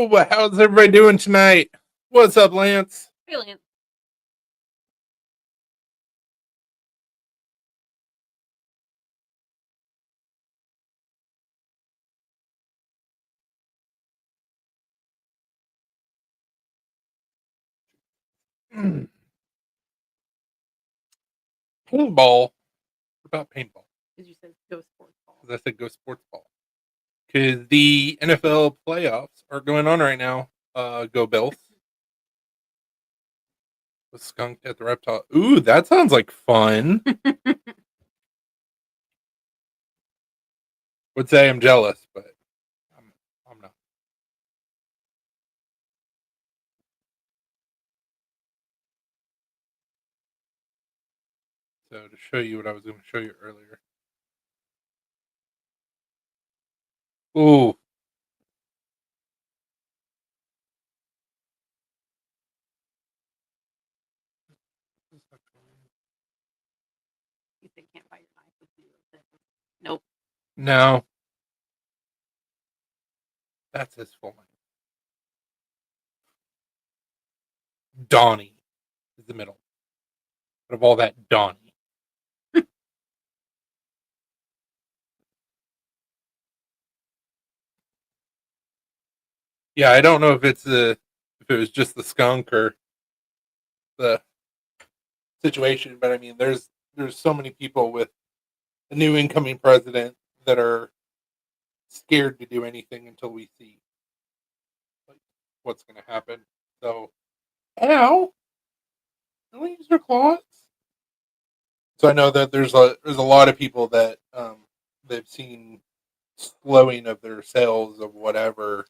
Yo, how's everybody doing tonight? What's up, Lance? Hey, Lance. Paintball. What about paintball? Because you said go sports ball. Because I said go sports ball. Because the NFL playoffs are going on right now. Go Bills. The skunk at the reptile. Ooh, that sounds like fun. Would say I'm jealous, but I'm not. So to show you what I was going to show you earlier. Ooh. You said can't buy your knife with you. Nope. No. That's his full name. Donnie is the middle. Out of all that, Donnie. Yeah, I don't know if it was just the skunk or the situation, but I mean, there's so many people with the new incoming president that are scared to do anything until we see like, what's going to happen. So, ow! Don't use your claws. So I know that there's a lot of people that they've seen slowing of their sales of whatever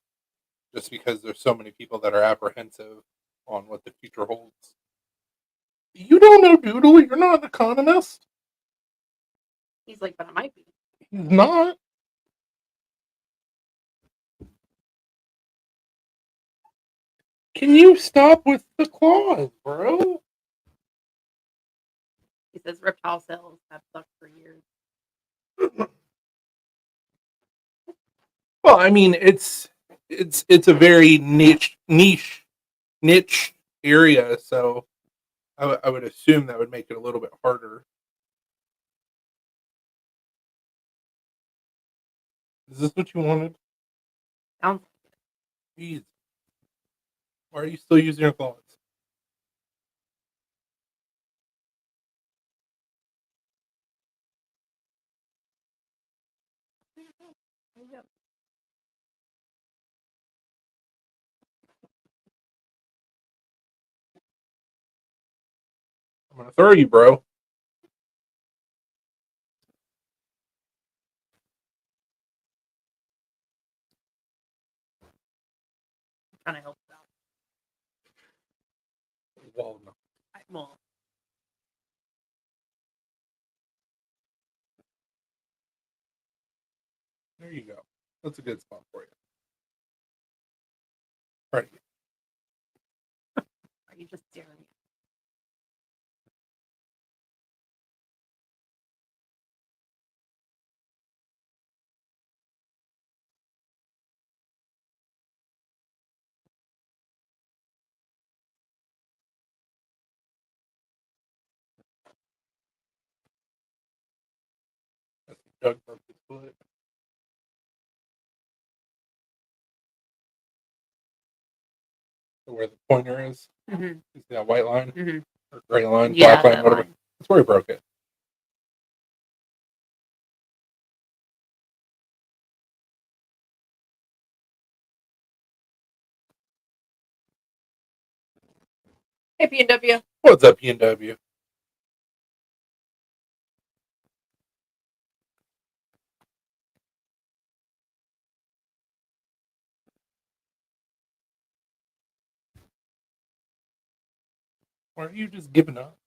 just because there's so many people that are apprehensive on what the future holds. You don't know Doodle. You're not an economist. He's like, but I might be. He's not. Can you stop with the claws, bro? He says reptile cells have sucked for years. Well, I mean, it's a very niche area, so I would assume that would make it a little bit harder. Is this what you wanted? Sounds Jeez. Why are you still using your claws? like I'm gonna throw you, bro. trying to help out. Well, no. Well, There you go. That's a good spot for you. Right. are you just staring? Doug broke his foot. So where the pointer is, Mm-hmm. is that white line Mm-hmm. or gray line, Yeah, black line, that whatever. line. That's where he broke it. Hey, P&W. What's up, PNW? Why are you just giving up?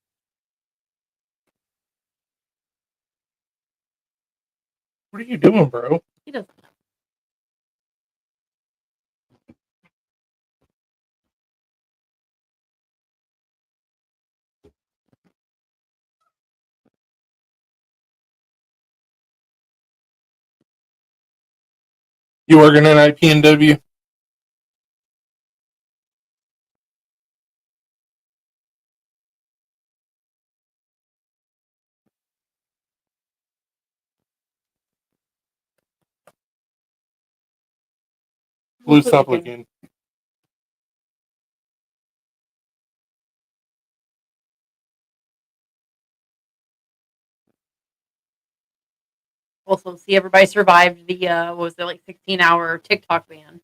What are you doing, bro? He doesn't know. You working tonight, PNW? Blue, Hopefully stop we can- looking. Also, see everybody survived the what was it, like 16-hour TikTok ban.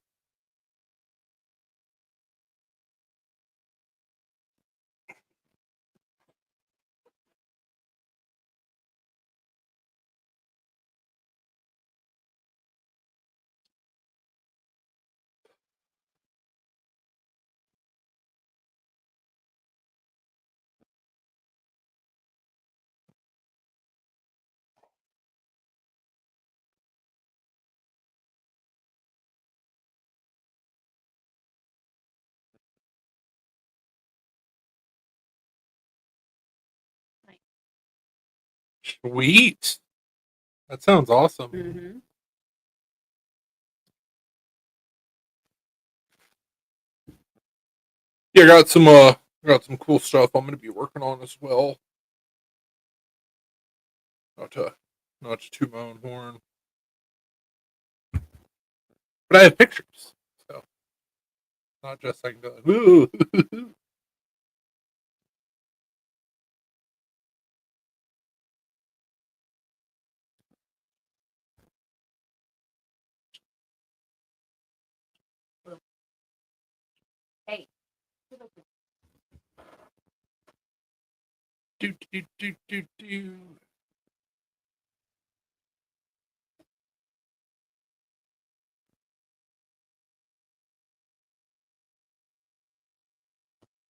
Sweet. That sounds awesome. Mm-hmm. Yeah, got some cool stuff I'm gonna be working on as well. Not to toot my own horn. But I have pictures. So not just I can go like, woo. Hey. Do.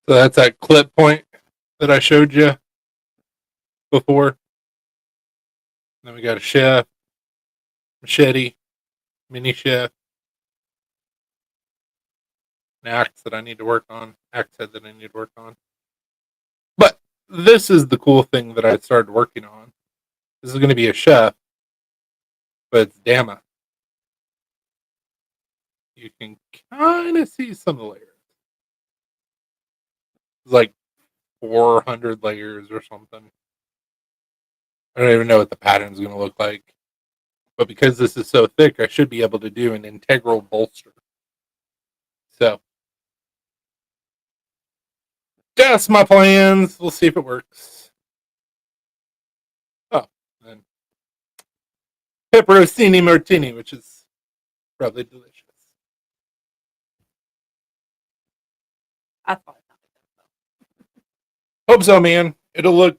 So that's that clip point that I showed you before. Then we got a chef, machete, mini chef, an axe that I need to work on, axe head that I need to work on. But this is the cool thing that I started working on. This is going to be a chef, but it's Dama. You can kind of see some of the layers. It's like 400 layers or something. I don't even know what the pattern's going to look like. But because this is so thick, I should be able to do an integral bolster. So that's my plans. We'll see if it works. Oh, and pepperoni martini, which is probably delicious. That's fine. Hope so, man. It'll look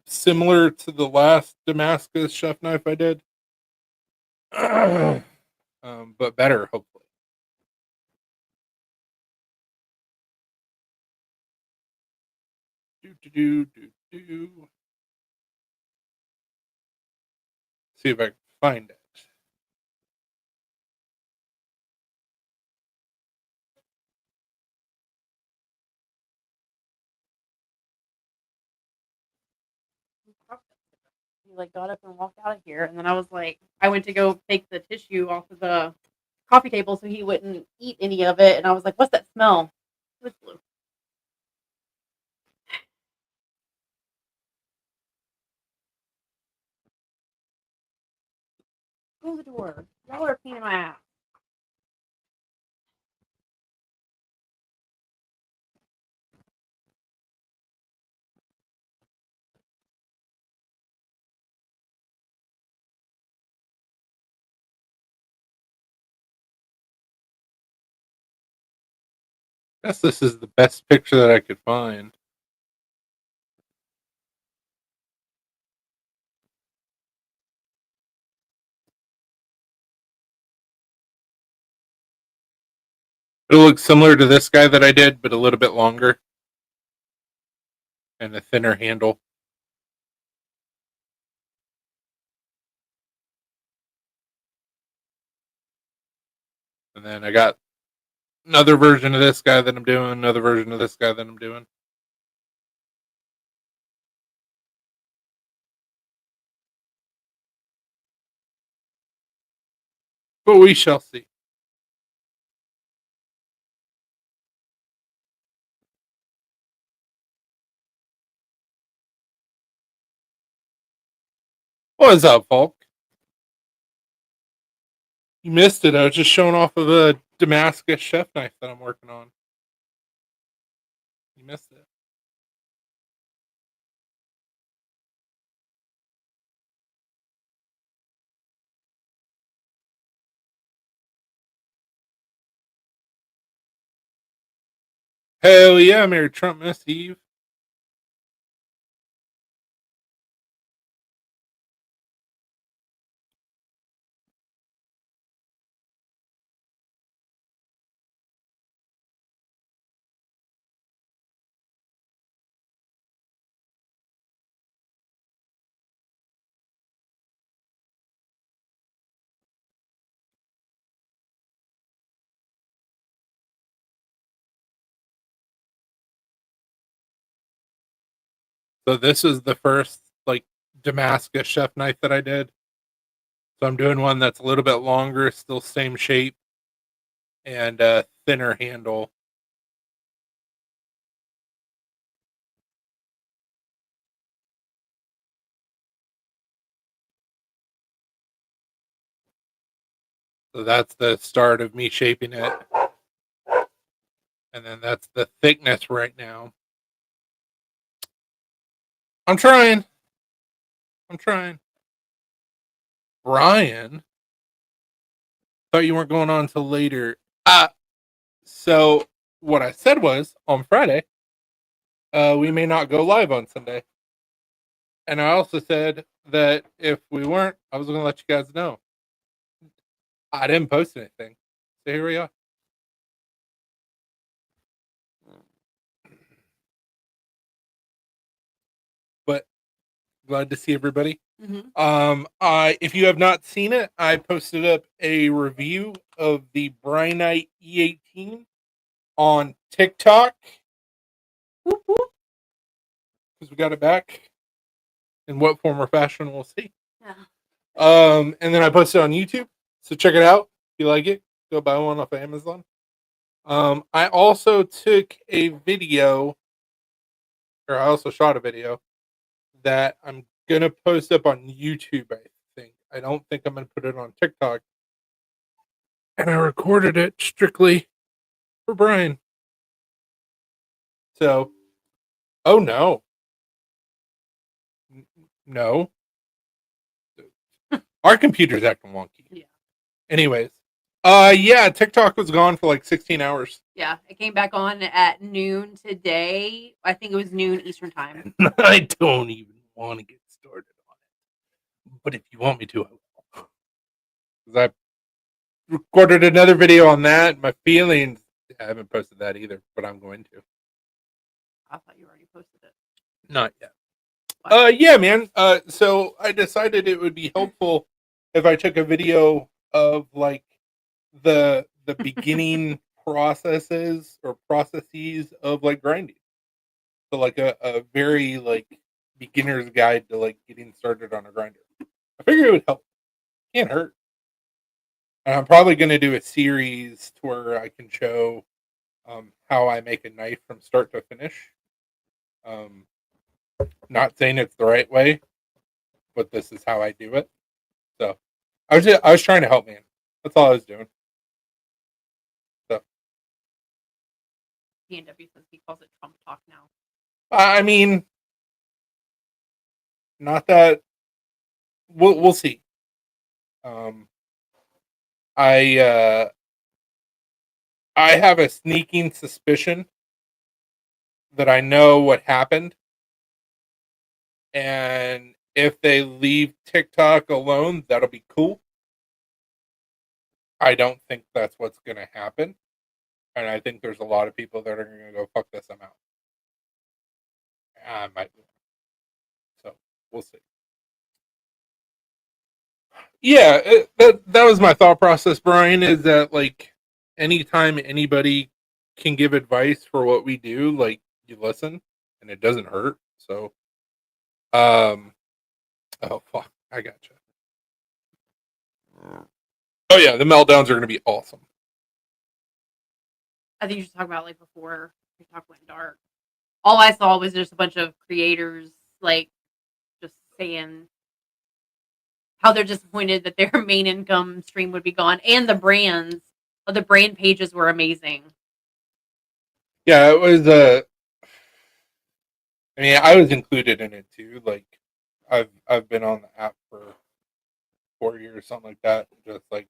similar to the last Damascus chef knife I did. But better, hopefully. Do. See if I can find it. He like got up and walked out of here, and then I was like, I went to go take the tissue off of the coffee table so he wouldn't eat any of it, and I was like, "What's that smell?" It was blue. Close the door. Y'all are a pain in my ass. Guess this is the best picture that I could find. It'll look similar to this guy that I did, but a little bit longer and a thinner handle. And then I got another version of this guy that I'm doing, another version of this guy that I'm doing. But we shall see. What's up, Falk? You missed it. I was just showing off of a Damascus chef knife that I'm working on. You missed it. Hell yeah, Merry Trump Miss Eve. So this is the first like Damascus chef knife that I did. So I'm doing one that's a little bit longer, still same shape, and thinner handle. So that's the start of me shaping it. And then that's the thickness right now. I'm trying. Brian, thought you weren't going on until later. So what I said was on Friday, we may not go live on Sunday. And I also said that if we weren't, I was going to let you guys know. I didn't post anything. So here we are. But glad to see everybody. Mm-hmm. If you have not seen it, I posted up a review of the Brynite E18 on TikTok because we got it back. In what form or fashion, we'll see. Yeah. And then I posted it on YouTube, so check it out. If you like it, go buy one off of Amazon. I also took a video, or I also shot a video that I'm gonna post up on YouTube. I think. I don't think I'm gonna put it on TikTok. And I recorded it strictly for Brian. So, oh no, no, our computer's acting wonky. Yeah. Anyways, yeah, TikTok was gone for like 16 hours. Yeah, it came back on at noon today. I think it was noon Eastern time. And I don't even want to get started on it. But if you want me to, I will. Because I recorded another video on that. My feelings. I haven't posted that either, but I'm going to. I thought you already posted it. Not yet. Yeah, man. So I decided it would be helpful if I took a video of like the beginning processes of like grinding. So like a very like beginner's guide to like getting started on a grinder. I figure it would help. Can't hurt. And I'm probably going to do a series to where I can show how I make a knife from start to finish. Not saying it's the right way, but this is how I do it. So I was trying to help, man. That's all I was doing. So PNW says he calls it Trump talk now. I mean, not that we'll see. I have a sneaking suspicion that I know what happened, and if they leave TikTok alone, that'll be cool. I don't think that's what's going to happen, and I think there's a lot of people that are going to go, "Fuck this, I'm out." I might be. So we'll see. Yeah, that was my thought process, Brian. Is that like anytime anybody can give advice for what we do, like you listen, and it doesn't hurt. So, oh fuck, I gotcha. Oh yeah, the meltdowns are going to be awesome. I think you should talk about like before TikTok went dark. All I saw was just a bunch of creators like just saying how they're disappointed that their main income stream would be gone, and the brands Oh, the brain pages were amazing. Yeah, it was. I mean, I was included in it too. Like, I've been on the app for 4 years, something like that. Just like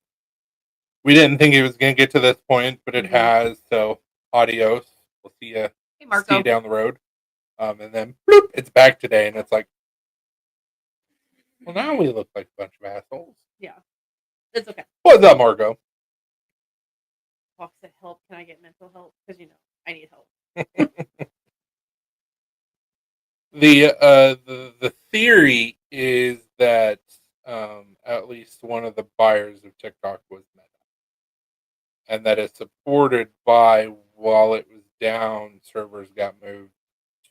we didn't think it was going to get to this point, but it has. So, adios. We'll see you. Hey, See Marco. you down the road. And then bloop, it's back today, and it's like, well, now we look like a bunch of assholes. Yeah, it's okay. What's up, Marco? Fox said, "Help! Can I get mental help? Because I need help." The theory is that at least one of the buyers of TikTok was Meta, and that it's supported by while it was down, servers got moved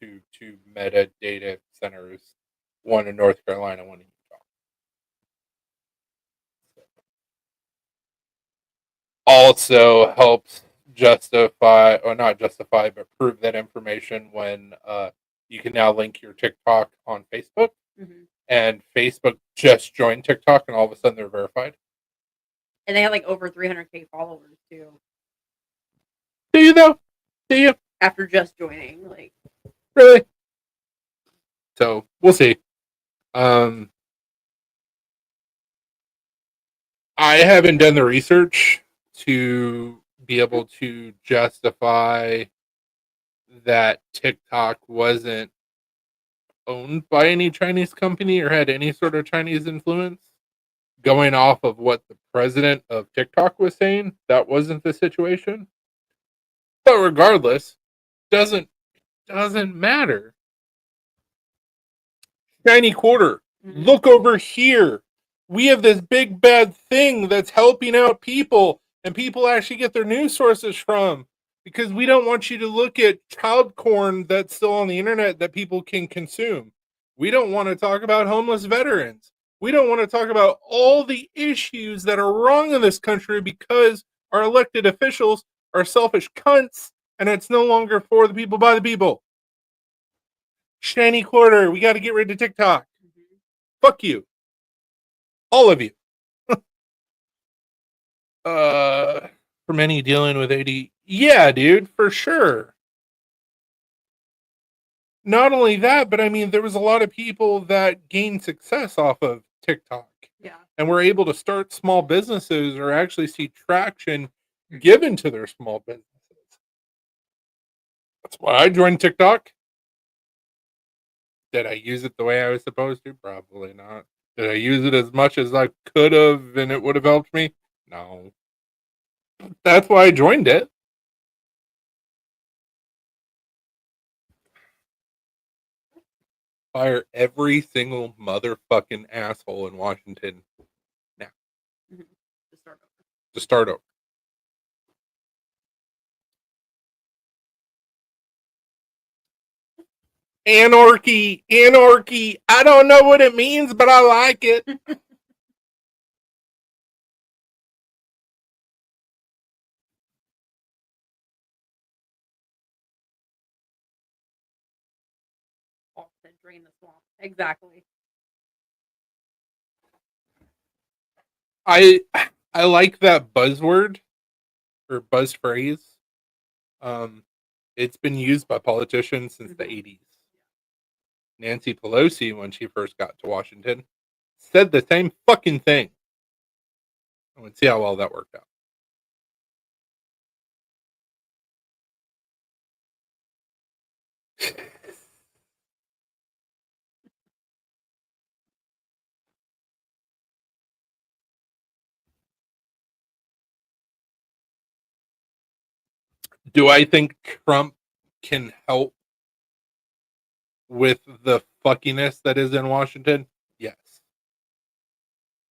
to two Meta data centers, one in North Carolina, one in Utah. Also helps justify, or not justify, but prove that information when you can now link your TikTok on Facebook. Mm-hmm. And Facebook just joined TikTok, and all of a sudden they're verified. And they had like over 300K followers too. Do you though? Do you? After just joining, like Really? So we'll see. I haven't done the research to be able to justify that TikTok wasn't owned by any Chinese company or had any sort of Chinese influence. Going off of what the president of TikTok was saying, that wasn't the situation. But regardless, doesn't matter. Shiny quarter. mm-hmm. Look over here. We have this big bad thing that's helping out people, and people actually get their news sources from, because we don't want you to look at child porn that's still on the internet that people can consume. We don't want to talk about homeless veterans. We don't want to talk about all the issues that are wrong in this country because our elected officials are selfish cunts, and it's no longer for the people by the people. Shiny quarter. We got to get rid of TikTok. Mm-hmm. Fuck you. All of you. For many dealing with AD. Yeah, dude, for sure. Not only that, but I mean, there was a lot of people that gained success off of TikTok. Yeah. And were able to start small businesses or actually see traction given to their small businesses. That's why I joined TikTok. Did I use it the way I was supposed to? Probably not. Did I use it as much as I could have and it would have helped me? No. That's why I joined it. Fire every single motherfucking asshole in Washington now. Mm-hmm. To start over. To start over. Anarchy, anarchy. I don't know what it means, but I like it. Drain the swamp. Exactly. I like that buzzword or buzz phrase. It's been used by politicians since the 80s. Nancy Pelosi, when she first got to Washington, said the same fucking thing. And we'll see how well that worked out. Do I think Trump can help with the fuckiness that is in Washington? Yes.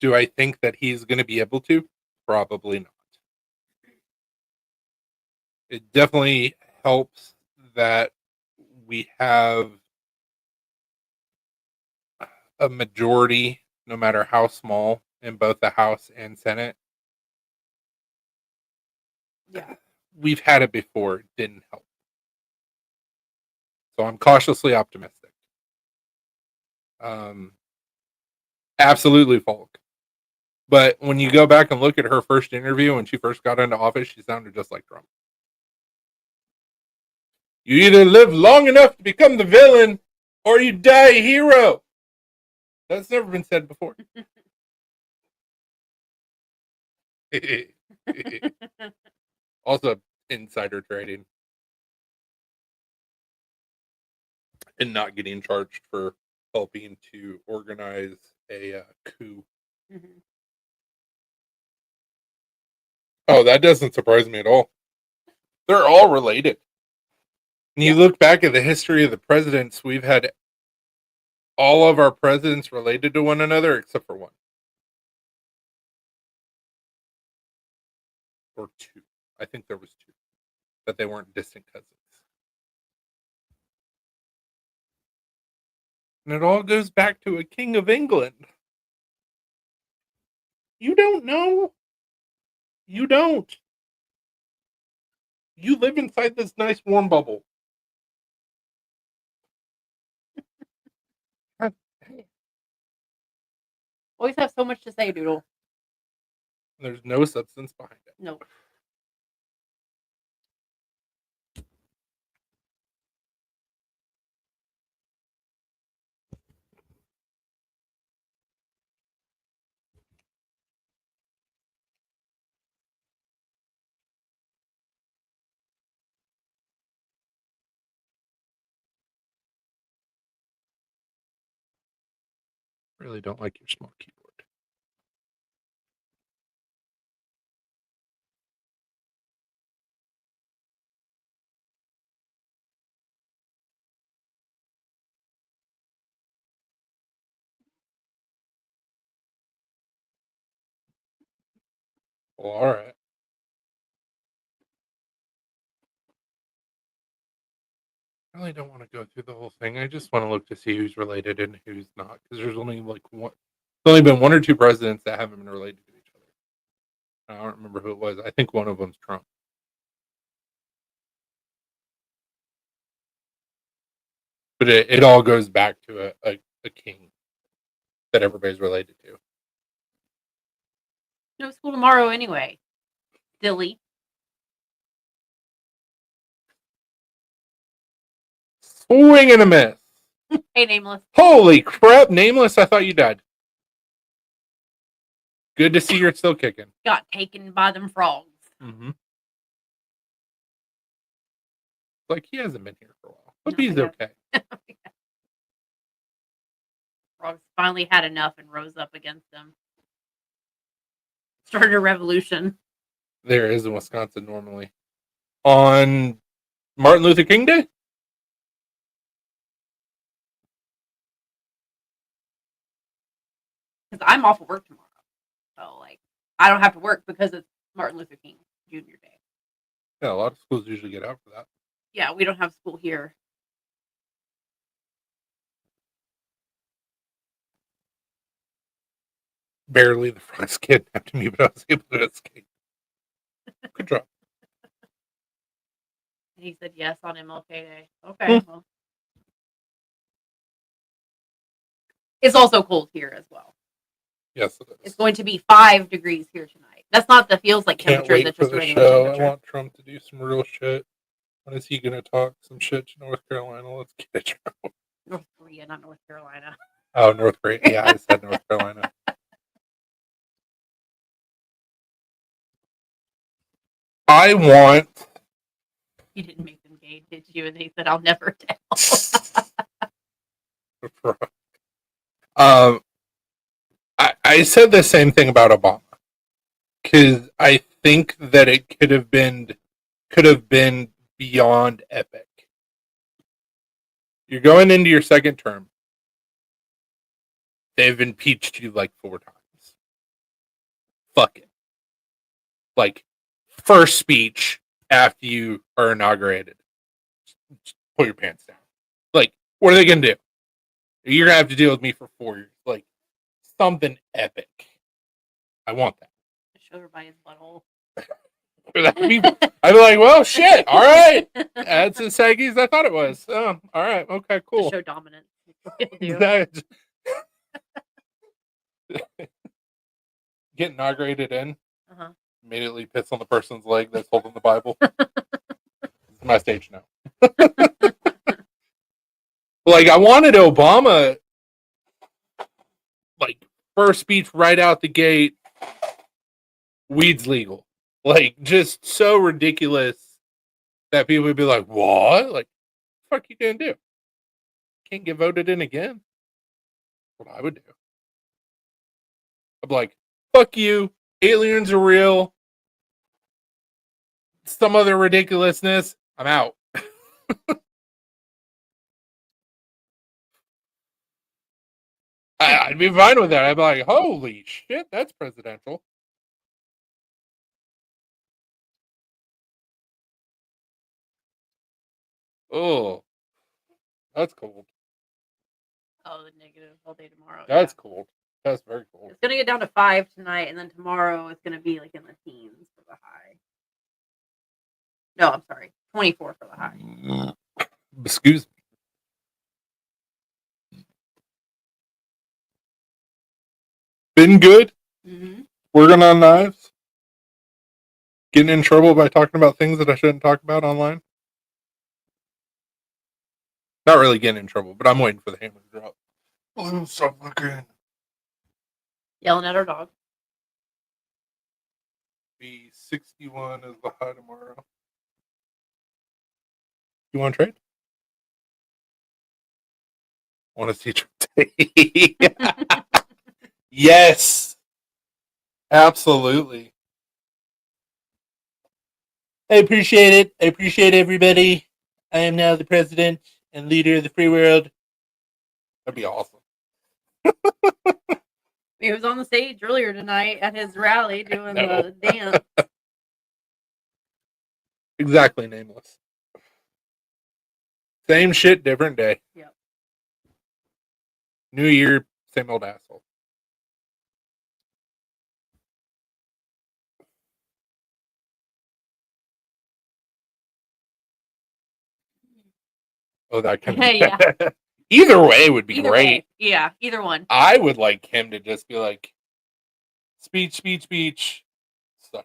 Do I think that he's going to be able to? Probably not. It definitely helps that we have a majority, no matter how small, in both the House and Senate. Yeah. We've had it before. It didn't help. So I'm cautiously optimistic. Absolutely, Falk. But when you go back and look at her first interview when she first got into office, she sounded just like Trump. You either live long enough to become the villain or you die a hero. That's never been said before. Also, insider trading and not getting charged for helping to organize a coup. Mhm. Oh, that doesn't surprise me at all. They're all related. When you Yeah. look back at the history of the presidents, we've had all of our presidents related to one another except for one. Or two. I think there was two. But they weren't distant cousins. And it all goes back to a king of England. You don't know. You don't. You live inside this nice warm bubble. Always have so much to say, Doodle. There's no substance behind it. No. Really don't like your small keyboard. Well, all right. I really don't want to go through the whole thing. I just want to look to see who's related and who's not, because there's only like one. There's only been one or two presidents that haven't been related to each other. I don't remember who it was. I think one of them's Trump. But it all goes back to a king that everybody's related to. No school tomorrow anyway. Silly. Swing and a miss. Hey, Nameless. Holy crap, Nameless! I thought you died. Good to see you're still kicking. Got taken by them frogs. Mm-hmm. Like he hasn't been here for a while, but No, he's yeah. okay. Frogs finally had enough and rose up against them. Started a revolution. There is in Wisconsin normally on Martin Luther King Day. Because I'm off of work tomorrow. So, like, I don't have to work because it's Martin Luther King Jr. Day. Yeah, a lot of schools usually get out for that. Yeah, we don't have school here. Barely the frogs kidnapped me, but I was able to escape. Good job. And he said yes on MLK Day. Okay, well. It's also cold here as well. Yes, it is. It's going to be 5 degrees here tonight. That's not the feels like Can't temperature. wait That's for just the regular show. temperature. I want Trump to do some real shit. When is he going to talk some shit to North Carolina? Let's get it. North Korea, not North Carolina. Oh, North Korea. Yeah, I said North Carolina. I want. You didn't make them gay, did you? And he said, I'll never tell. I said the same thing about Obama because I think that it could have been beyond epic. You're going into your second term. They've impeached you like 4 times. Fuck it. Like, first speech after you are inaugurated. Just pull your pants down. Like, what are they going to do? You're going to have to deal with me for 4 years. Like, something epic. I want that. Show her by his butthole. I'd be like, well, shit. All right. That's as saggy as I thought it was. Oh, all right. Okay, cool. To show dominance. That's what he'll do. get inaugurated in, Uh-huh. immediately piss on the person's leg that's holding the Bible. It's my stage now. Like, I wanted Obama, like, first speech right out the gate, weed's legal. Like, just so ridiculous that people would be like, what? Like, what the fuck you gonna do? Can't get voted in again? What I would do. I'm like, fuck you. Aliens are real. Some other ridiculousness. I'm out. I'd be fine with that. I'd be like, holy shit, that's presidential. Oh, that's cold. Oh, the negative all day tomorrow. That's cold. That's very cold. It's gonna get down to 5 tonight, and then tomorrow it's gonna be like in the teens for the high. No, I'm sorry, 24 for the high. Excuse me. Been good. Mm-hmm. Working on knives. Getting in trouble by talking about things that I shouldn't talk about online. Not really getting in trouble, but I'm waiting for the hammer to drop. Oh, stop looking. Yelling at our dog. Be 61 is the high tomorrow. You want to trade? Want to see trade? Yes, absolutely. I appreciate it. I appreciate everybody. I am now the president and leader of the free world. That'd be awesome. He was on the stage earlier tonight at his rally doing No. the dance. Exactly, nameless. Same shit, different day. Yep. New year, same old asshole. Oh, that kind of. Yeah. Either way would be Either great. way. Yeah, either one. I would like him to just be like, speech, suck.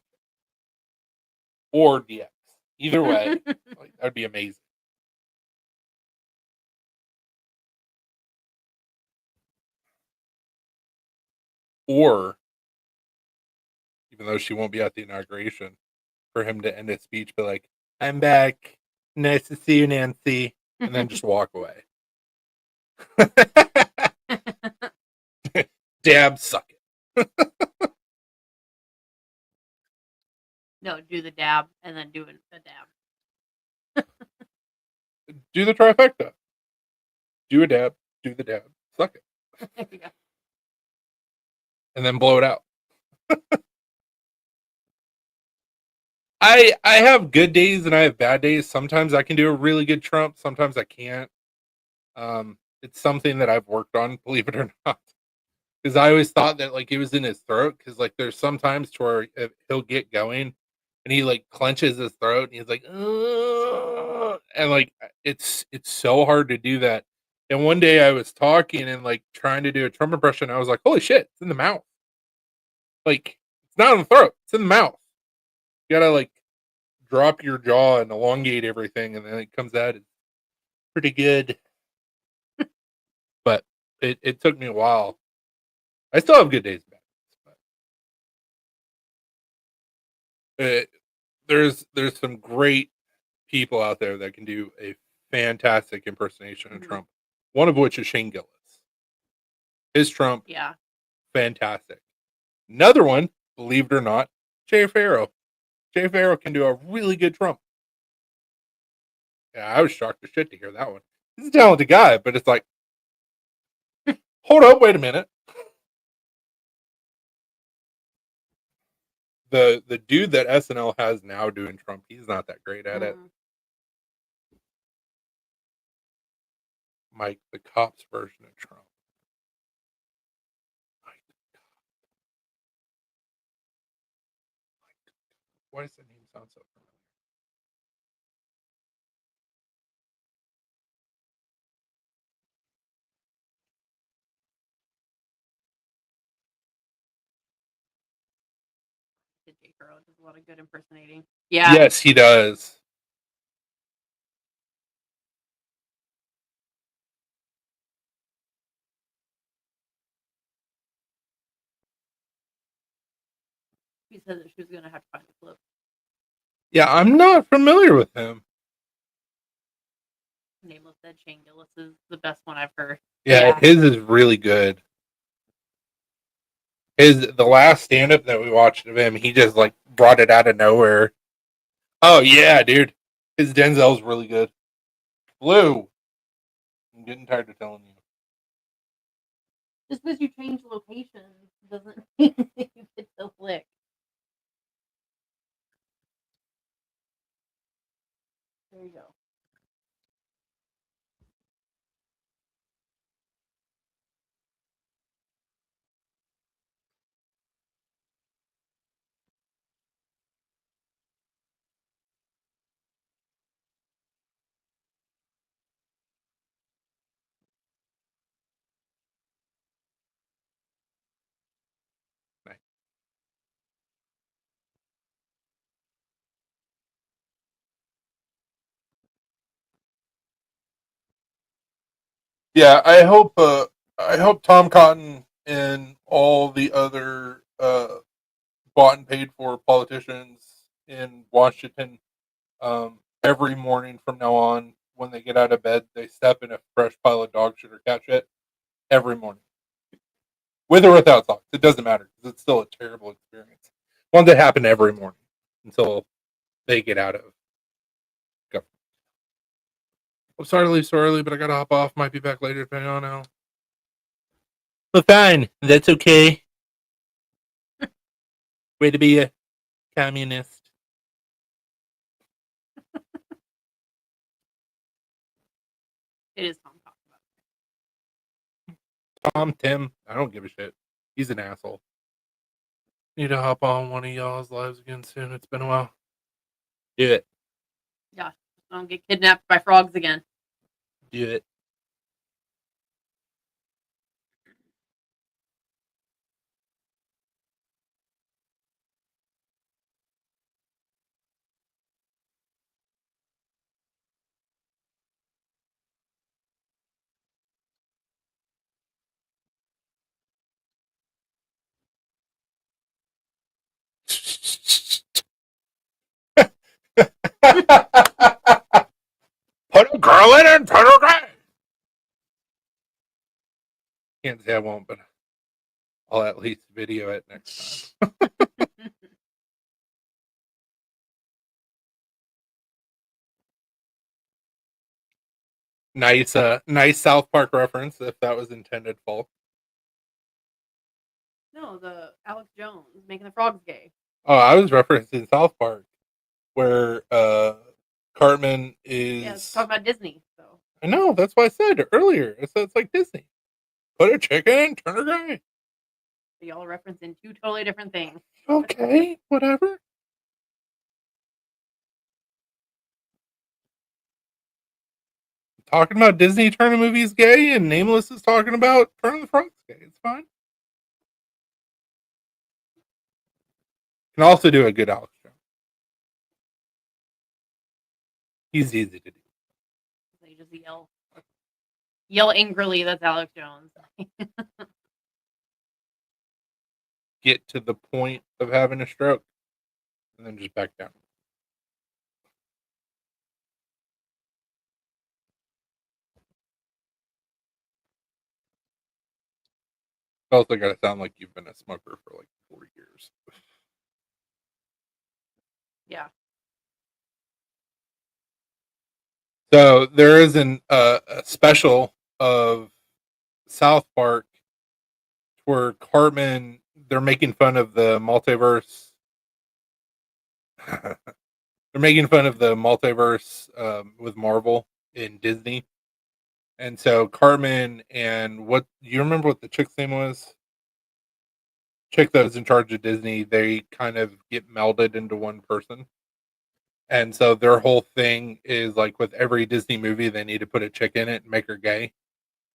Or DX. Either way, like, that'd be amazing. Or, even though she won't be at the inauguration, for him to end his speech, be like, I'm back. Nice to see you, Nancy. And then just walk away. Dab, suck it. No, do the dab and then do a dab. Do the trifecta. Do a dab, do the dab, suck it. Yeah. And then blow it out. I have good days and I have bad days. Sometimes I can do a really good Trump. Sometimes I can't. It's something that I've worked on, believe it or not. Because I always thought that like it was in his throat. Because like there's sometimes to where he'll get going, and he like clenches his throat, and he's like, ugh, and like it's so hard to do that. And one day I was talking and like trying to do a Trump impression. I was like, holy shit, it's in the mouth. Like it's not in the throat; it's in the mouth. You gotta like drop your jaw and elongate everything, and then it comes out. It's pretty good. But it took me a while. I still have good days, but there's some great people out there that can do a fantastic impersonation of Trump. One of which is Shane Gillis. His Trump, Yeah. fantastic. Another one, believe it or not, Jay Farrow. Jay Farrow can do a really good Trump. Yeah, I was shocked as shit to hear that one. He's a talented guy, but it's like, hold up, wait a minute. The dude that SNL has now doing Trump, he's not that great at it. Mike, the cop's version of Trump. Why does that name sound so familiar? Jake Earl does a lot of good impersonating. Yeah. Yes, he does. She said that she was going to have to find a clip. Yeah, I'm not familiar with him. Nameless Dead Shane Gillis is the best one I've heard. Yeah, his is really good. The last stand up that we watched of him, he just like brought it out of nowhere. Oh yeah, dude. His Denzel's really good. Blue. I'm getting tired of telling you. Just because you change locations doesn't mean that you get the lick. There you go. Yeah, I hope Tom Cotton and all the other bought and paid for politicians in Washington, every morning from now on, when they get out of bed, they step in a fresh pile of dog shit or cat shit every morning, with or without socks. It doesn't matter because it's still a terrible experience. One that happen every morning until they get out of government. I'm sorry to leave so early, but I gotta hop off. Might be back later depending on how. But fine, that's okay. Way to be a communist. It is Tom talking about Tom, Tim, I don't give a shit. He's an asshole. Need to hop on one of y'all's lives again soon. It's been a while. Do it. Yeah, don't get kidnapped by frogs again. Do it. Put a girl in and put her guy. Can't say I won't, but I'll at least video it next time. Nice South Park reference, if that was intended, Paul. No, the Alex Jones making the frogs gay. Oh, I was referencing South Park, where Cartman is. Yeah, it's talking about Disney. So I know, that's why I said earlier. I said it's like Disney. Put a chicken in, turn her gray. so y'all are referencing two totally different things. Okay, whatever. Talking about Disney turning movies gay, and Nameless is talking about turning the frogs gay. It's fine. Can also do a good Alex Jones. He's easy to do. They just yell angrily. That's Alex Jones. Get to the point of having a stroke, and then just back down. Also, got to sound like you've been a smoker for like 4 years. Yeah. So there is a special of South Park where Cartman, they're making fun of the multiverse. They're making fun of the multiverse with Marvel in Disney. And so Cartman and what you remember what the chick's name was? Chick that was in charge of Disney, they kind of get melded into one person. And so their whole thing is like with every Disney movie, they need to put a chick in it and make her gay.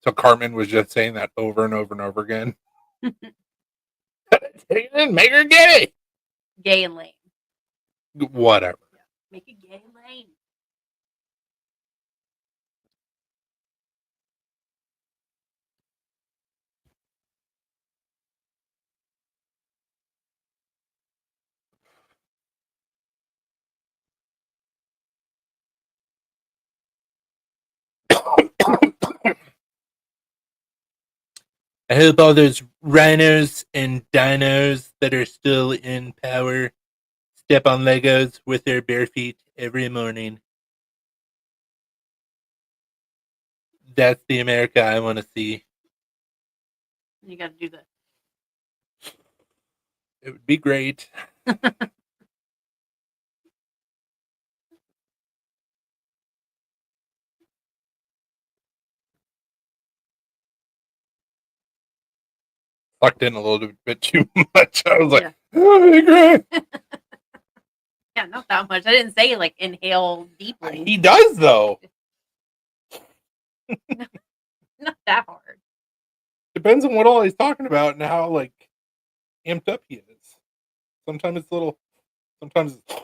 So Cartman was just saying that over and over and over again. Make her gay. Gay and lame. Whatever. Yeah. Make it gay and lame. I hope all those rhinos and dinos that are still in power step on Legos with their bare feet every morning. That's the America I want to see. You got to do this. It would be great. Sucked in a little bit too much. I was like, oh, great. Yeah, not that much. I didn't say like inhale deeply. He does though. Not that hard. Depends on what all he's talking about and how like amped up he is. Sometimes it's a little. Sometimes it's.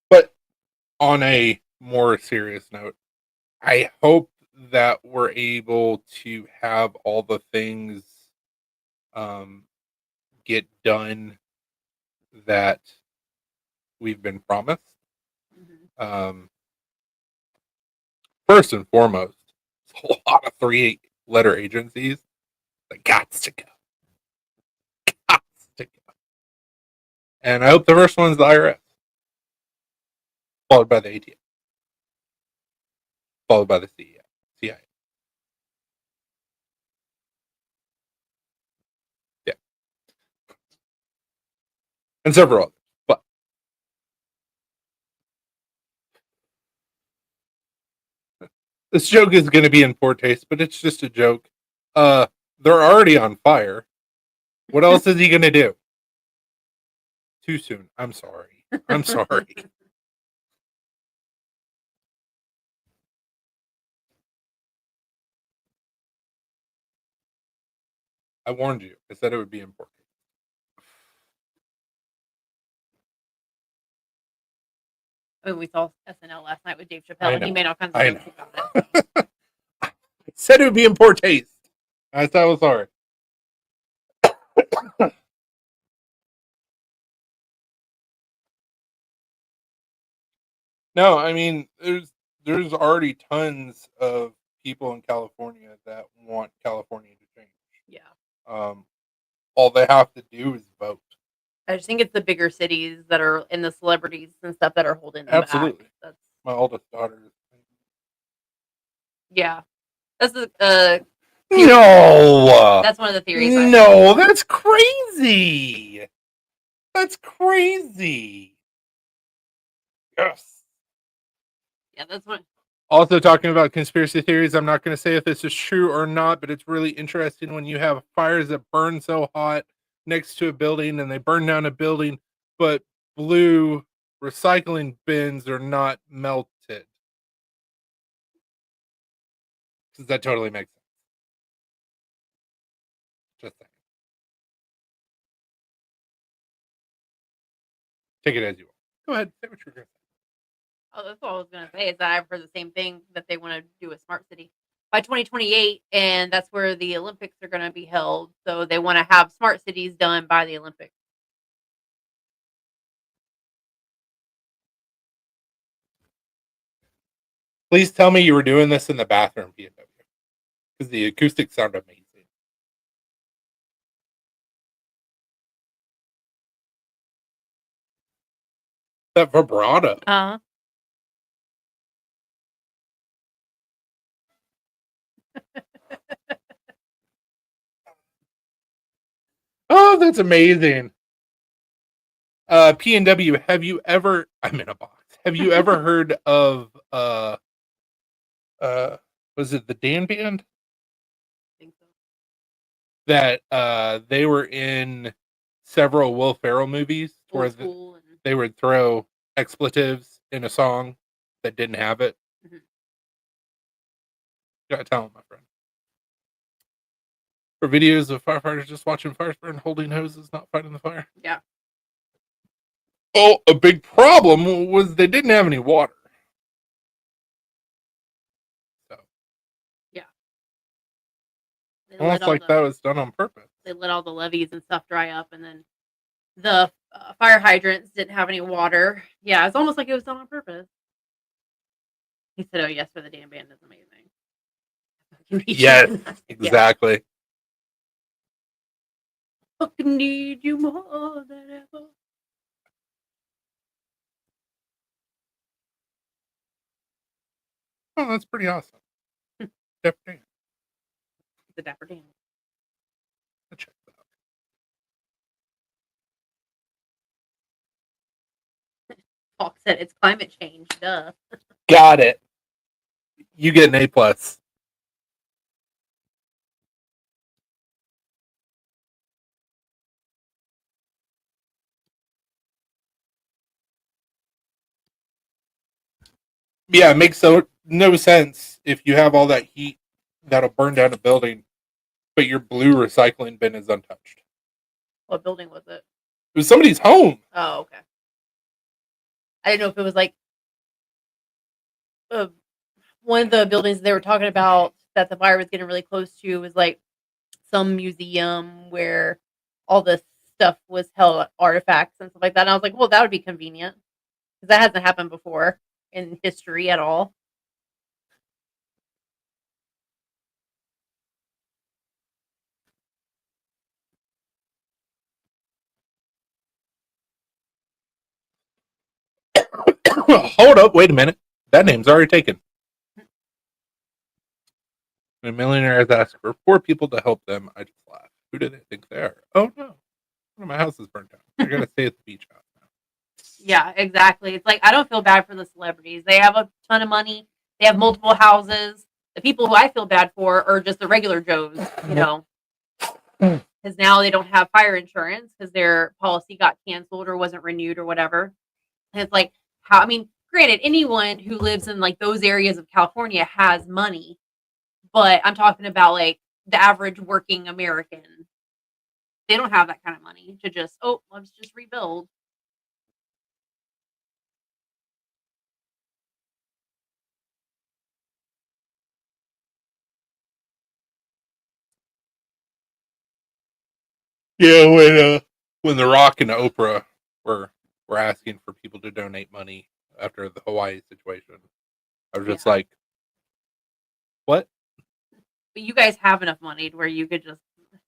But on a more serious note, I hope that we're able to have all the things get done that we've been promised. Mm-hmm. First and foremost, it's a lot of 3-letter agencies that got to go. Got to go. And I hope the first one's the IRS, followed by the ATF, followed by the CIA. Yeah. And several others. But this joke is going to be in poor taste, but it's just a joke. They're already on fire. What else is he going to do? Too soon. I'm sorry. I'm sorry. I warned you. I said it would be important. I mean, we saw SNL last night with Dave Chappelle, and he made all kinds of jokes about it. I said it would be in poor taste. I said I was sorry. No, I mean there's already tons of people in California that want California to change. Yeah. All they have to do is vote. I just think it's the bigger cities that are in the celebrities and stuff that are holding them Absolutely. back. That's my oldest daughter. Yeah. That's the No. That's one of the theories. No, that's crazy. That's crazy. Yes. Yeah, that's what. Also, talking about conspiracy theories, I'm not going to say if this is true or not, but it's really interesting when you have fires that burn so hot next to a building and they burn down a building, but blue recycling bins are not melted. Does that totally make sense? Just saying. Take it as you want. Go ahead. Say what you're going to say. Oh, that's what I was going to say. Is that I've heard the same thing, that they want to do a smart city by 2028, and that's where the Olympics are going to be held. So they want to have smart cities done by the Olympics. Please tell me you were doing this in the bathroom, PW, because the acoustics sound amazing. That vibrato. Oh, that's amazing. P&W, have you ever, I'm in a box. Have you ever heard of was it the Dan Band? I think so. that they were in several Will Ferrell movies where Old school and they would throw expletives in a song that didn't have it. Mhm. Gotta tell him, my friend. For videos of firefighters just watching fires burn, holding hoses, not fighting the fire. yeah. Oh, a big problem was they didn't have any water. So Yeah. They let almost all like that was done on purpose. they let all the levees and stuff dry up, and then the fire hydrants didn't have any water. Yeah, it's almost like it was done on purpose. He said, "Oh yes, for the damn band is amazing." Yes, Yeah. exactly. Fucking need you more than ever. Oh, that's pretty awesome. Dapper Dan. The Dapper Dan. I'll check that out. Hawk said it's climate change. Duh. Got it. You get an A plus. Yeah, it makes no sense if you have all that heat that'll burn down a building, but your blue recycling bin is untouched. What building was it? It was somebody's home. Oh, okay. I didn't know if it was like one of the buildings they were talking about that the fire was getting really close to was like some museum where all this stuff was held, artifacts and stuff like that. And I was like, well, that would be convenient because that hasn't happened before in history at all. Hold up, wait a minute. That name's already taken. When millionaires ask for poor people to help them, I just laugh. Who do they think they are? Oh no. One of my house is burnt down. I gotta stay at the beach house now. Yeah, exactly. It's like I don't feel bad for the celebrities. They have a ton of money. They have multiple houses. The people who I feel bad for are just the regular Joes, because now they don't have fire insurance because their policy got canceled or wasn't renewed or whatever. And it's like how I mean, granted, anyone who lives in like those areas of California has money, but I'm talking about like the average working American. They don't have that kind of money to just let's just rebuild. Yeah, when The Rock and Oprah were asking for people to donate money after the Hawaii situation, I was just Yeah. like, what? But you guys have enough money to where you could just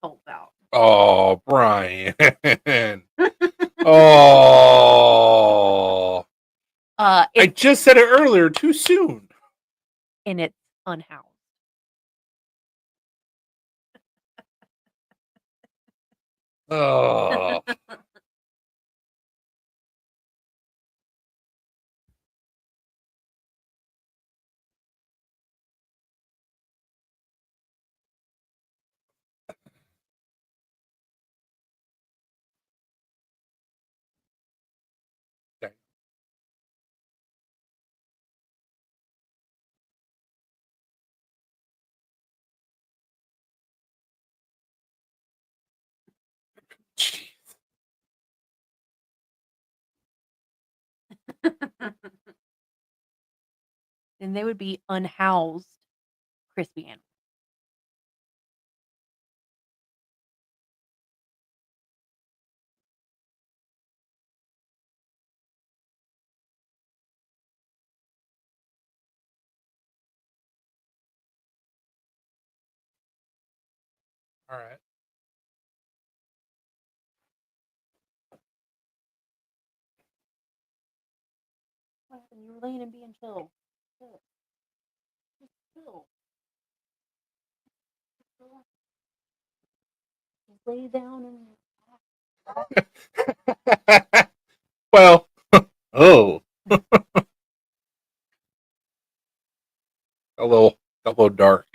help out. Oh, Brian. Oh. I just said it earlier, too soon. And it's unhoused. Oh. Dang. Jeez. And they would be unhoused crispy animals. All right. What happened? You were laying and being chill. Chill. Just chill. Just lay down and Well, oh, a little dark.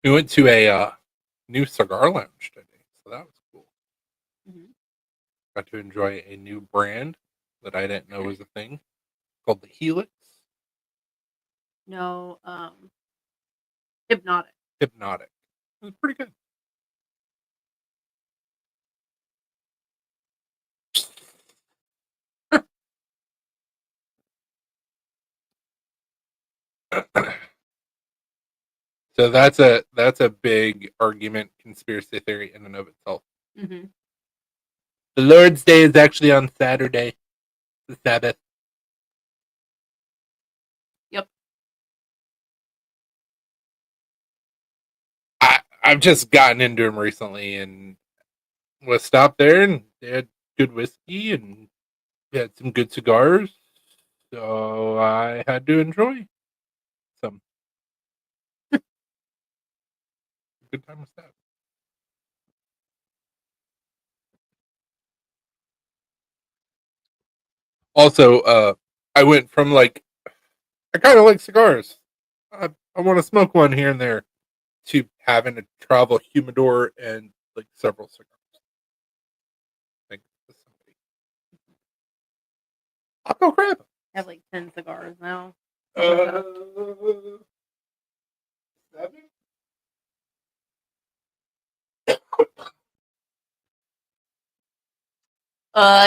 We went to a new cigar lounge today, so that was cool. Mhm. Got to enjoy a new brand that I didn't know was a thing called the Helix No, hypnotic. Hypnotic. It was pretty good. So that's a big argument, conspiracy theory in and of itself. Hmm. The Lord's Day is actually on Saturday, the Sabbath. Yep. I've just gotten into them recently and was stopped there and they had good whiskey and they had some good cigars. So I had to enjoy some good time with that. Also, I went from like I kind of like cigars. I want to smoke one here and there to having a travel humidor and like several cigars. Thanks to somebody. I'll go grab I have like 10 cigars now. them. 7?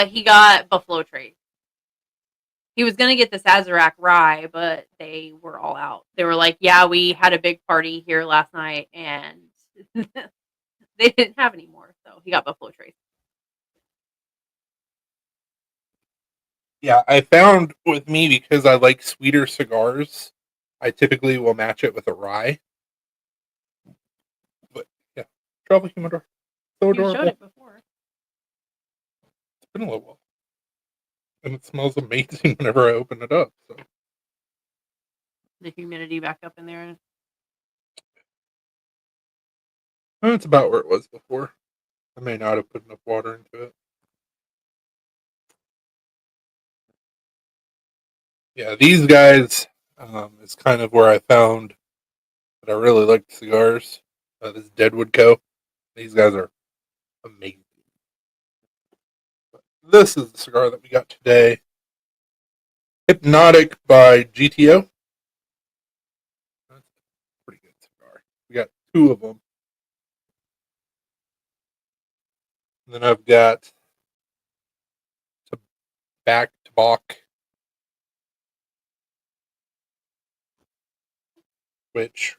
He got Buffalo Trace. He was gonna get the Sazerac rye, but they were all out. They were like, "Yeah, we had a big party here last night, and they didn't have any more." So he got Buffalo Trace. Yeah, I found with me because I like sweeter cigars, I typically will match it with a rye. But yeah, travel humidor, so You showed adorable. it before. It's been a little while, and it smells amazing whenever I open it up. So The humidity back up in there. it's about where it was before. I may not have put enough water into it. Yeah, these guys is kind of where I found that I really liked cigars. This Deadwood Co. These guys are amazing. But this is the cigar that we got today. Hypnotic by GTO. That's a pretty good cigar. We got 2 of them. And then I've got back to Bach, which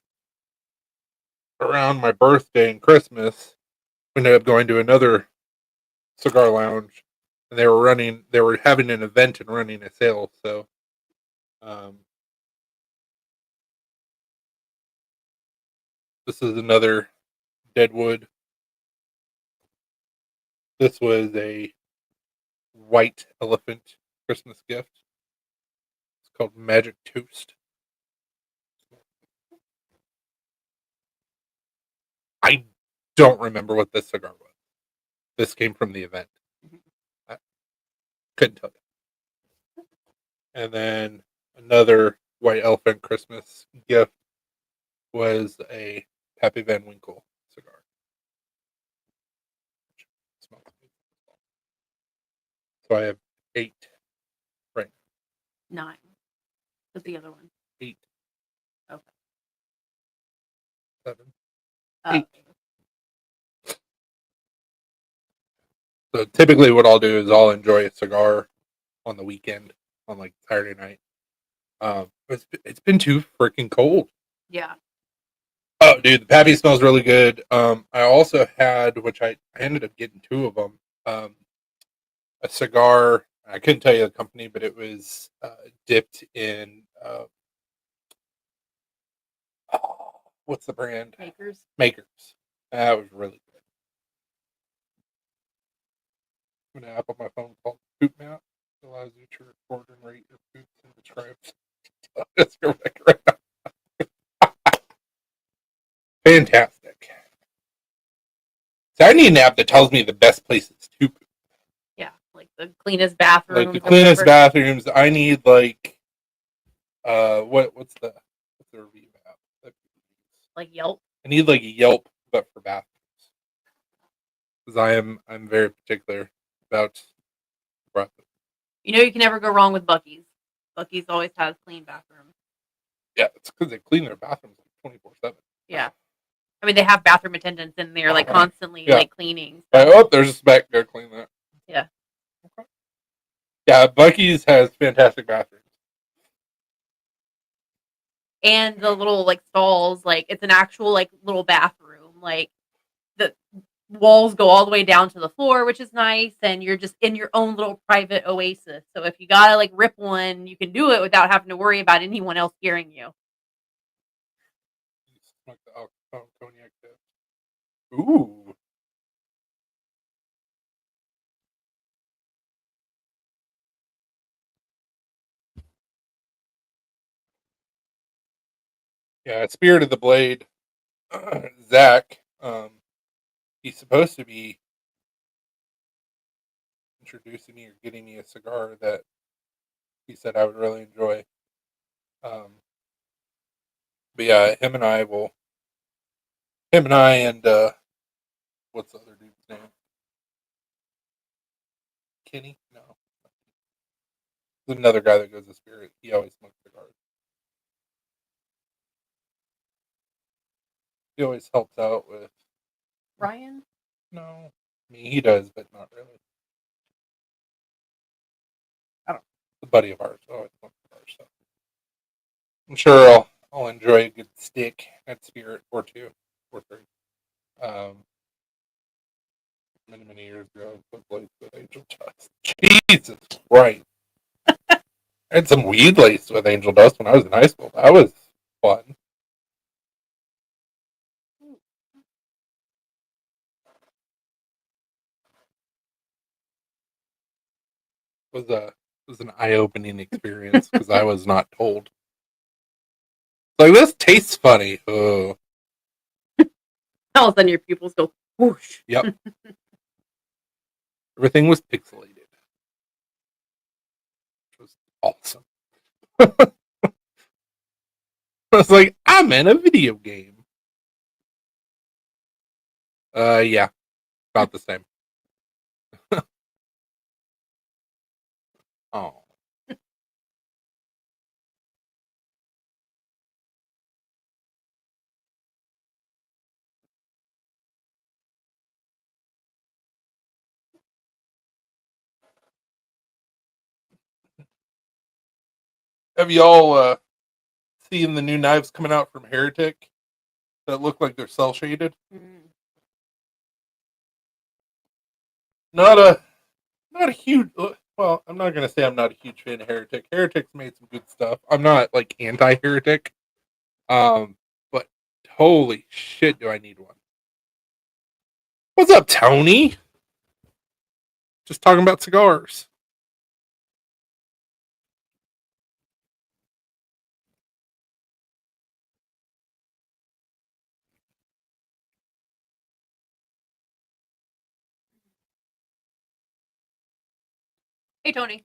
around my birthday and Christmas, we ended up going to another cigar lounge, and they were having an event and running a sale. So, um, this is another Deadwood. This was a white elephant Christmas gift. It's called Magic Toast. I don't remember what this cigar was. This came from the event. I couldn't tell you. And then another white elephant Christmas gift was a Pappy Van Winkle cigar. Smells good. So I have 8 right 9. What's the other one? 8, Okay. 7, Oh. 8. So typically, what I'll do is I'll enjoy a cigar on the weekend, on like Saturday night. It's been too freaking cold. Yeah. Oh, dude, the Pappy smells really good. I also had, which I ended up getting 2 of them. A cigar. I couldn't tell you the company, but it was dipped in. What's the brand? Makers. Makers. That was really good. An app on my phone called Poop Map. It allows you to record and rate your poops and describe. That's correct. Fantastic. So I need an app that tells me the best places to poop. Yeah, like the cleanest bathroom. Like the cleanest bathrooms. I need like what's the review app? Like Yelp. I need like a Yelp, but for bathrooms, because I'm very particular about breath. You know, you can never go wrong with Buc-ee's. Buc-ee's always has clean bathrooms. Yeah, it's because they clean their bathrooms like 24/7. Yeah. I mean, they have bathroom attendants in there, like, constantly, Yeah. like, cleaning. Like, oh, there's a speck. Go clean that. Yeah. Okay. Yeah, Buc-ee's has fantastic bathrooms. And the little, like, stalls, like, it's an actual, like, little bathroom. Like, the walls go all the way down to the floor, which is nice, and you're just in your own little private oasis. So if you gotta, like, rip one, you can do it without having to worry about anyone else hearing you. Like the cognac tip. Ooh. Yeah, Spirit of the Blade. Zach, he's supposed to be introducing me or getting me a cigar that he said I would really enjoy. But yeah, him and I and what's the other dude's name? Kenny? No. There's another guy that goes to Spirit. He always smokes cigars. He always helps out with. Ryan? No. I mean, he does, but not really. I don't know. A buddy of ours. Always smokes cigars, so. I'm sure I'll enjoy a good stick at Spirit or two or three. Many years ago, I played with Angel Dust. Jesus Christ. I had some weed laced with Angel Dust when I was in high school. That was fun. It was an eye opening experience because I was not told. Like, this tastes funny. Oh, All of a sudden your pupils go whoosh. yep. Everything was pixelated. Which was awesome. I was like, I'm in a video game. Yeah, about the same. Oh. Have y'all seen the new knives coming out from Heretic that look like they're cell shaded? Mm. Not a huge. Well, I'm not gonna say I'm not a huge fan of Heretic. Heretic's made some good stuff. I'm not like anti-Heretic, but holy shit, do I need one? What's up, Tony? Just talking about cigars. Hey, Tony. See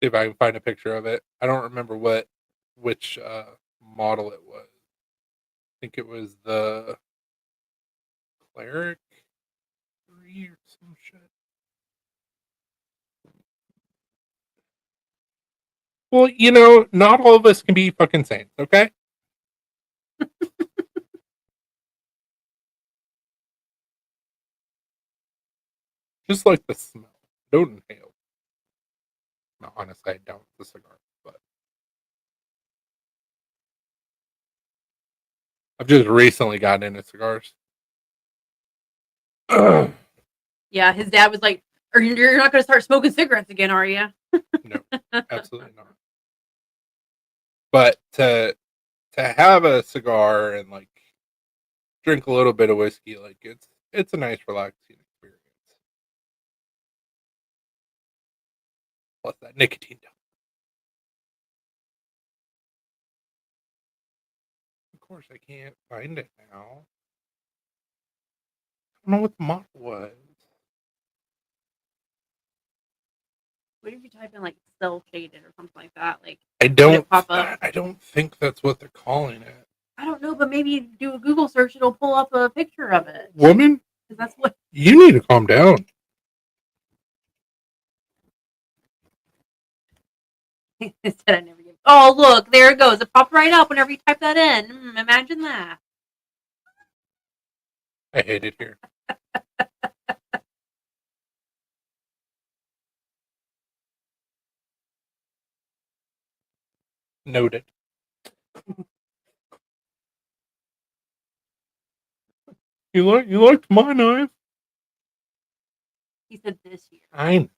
if I can find a picture of it. I don't remember which model it was. I think it was the Cleric 3 or some shit. Well, not all of us can be fucking saints, okay? Just like the smell. Don't inhale. No, honestly, I don't. The cigar, but I've just recently gotten into cigars. No, Yeah, his dad was like, you're not going to start smoking cigarettes again, are you? absolutely not. But to have a cigar and like drink a little bit of whiskey, like it's a nice relaxing experience. Plus that nicotine. Of course, I can't find it now. I don't know what the model was. What if you type in like cell shaded or something like that? Like, I would don't. it pop up? I don't think that's what they're calling it. I don't know, but maybe you do a Google search, it'll pull up a picture of it. Woman, 'Cause that's what you need to calm down. instead I never get. Oh, look, there it goes. It popped right up whenever you type that in. Imagine that. I hate it here. Noted. You liked my knife? He said this year. I know.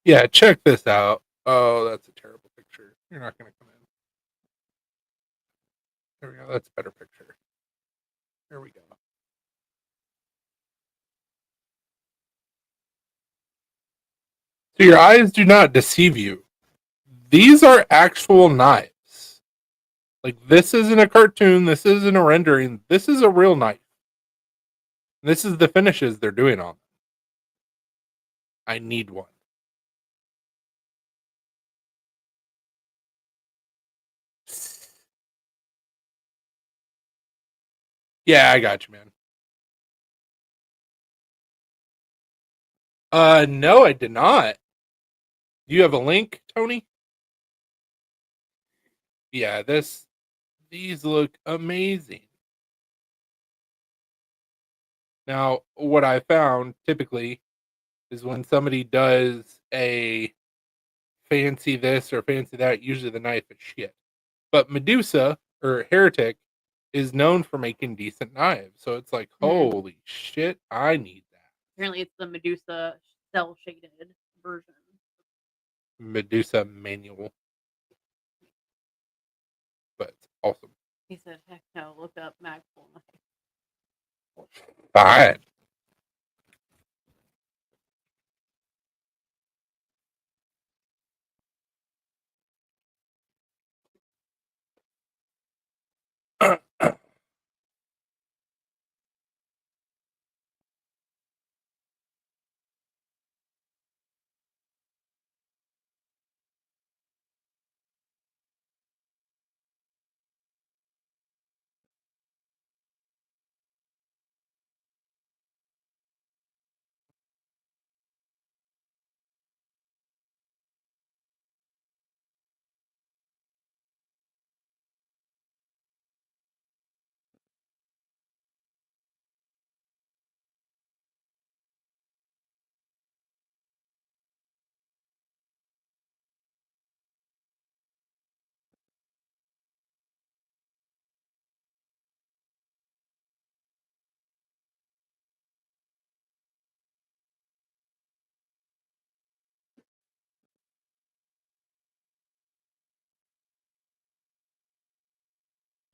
Yeah, check this out. Oh, that's a terrible picture. You're not going to come in. There we go. That's a better picture. There we go. So your eyes do not deceive you. These are actual knives. Like, this isn't a cartoon. This isn't a rendering. This is a real knife. This is the finishes they're doing on them. I need one. Yeah, I got you, man. No, I did not. Do you have a link, Tony? Yeah, these look amazing. Now, what I found typically is when somebody does a fancy this or fancy that, usually the knife is shit. But Medusa or Heretic is known for making decent knives. So it's like, holy shit, I need that. Apparently, it's the Medusa cell shaded version. Medusa manual. But it's awesome. He said, heck no, look up Magpul knife. Fine.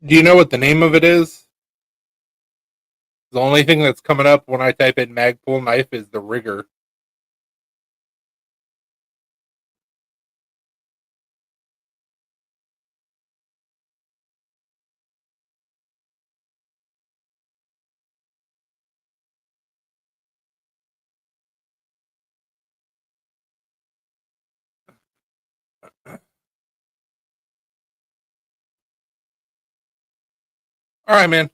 Do you know what the name of it is? The only thing that's coming up when I type in Magpul knife is the rigger. All right, man. I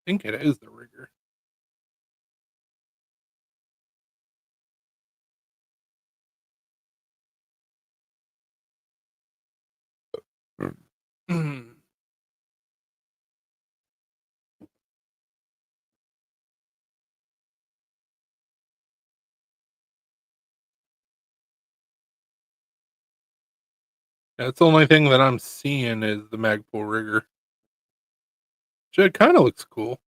think it is the rigger. Mm. That's the only thing that I'm seeing is the Magpul rigger. Which it kind of looks cool.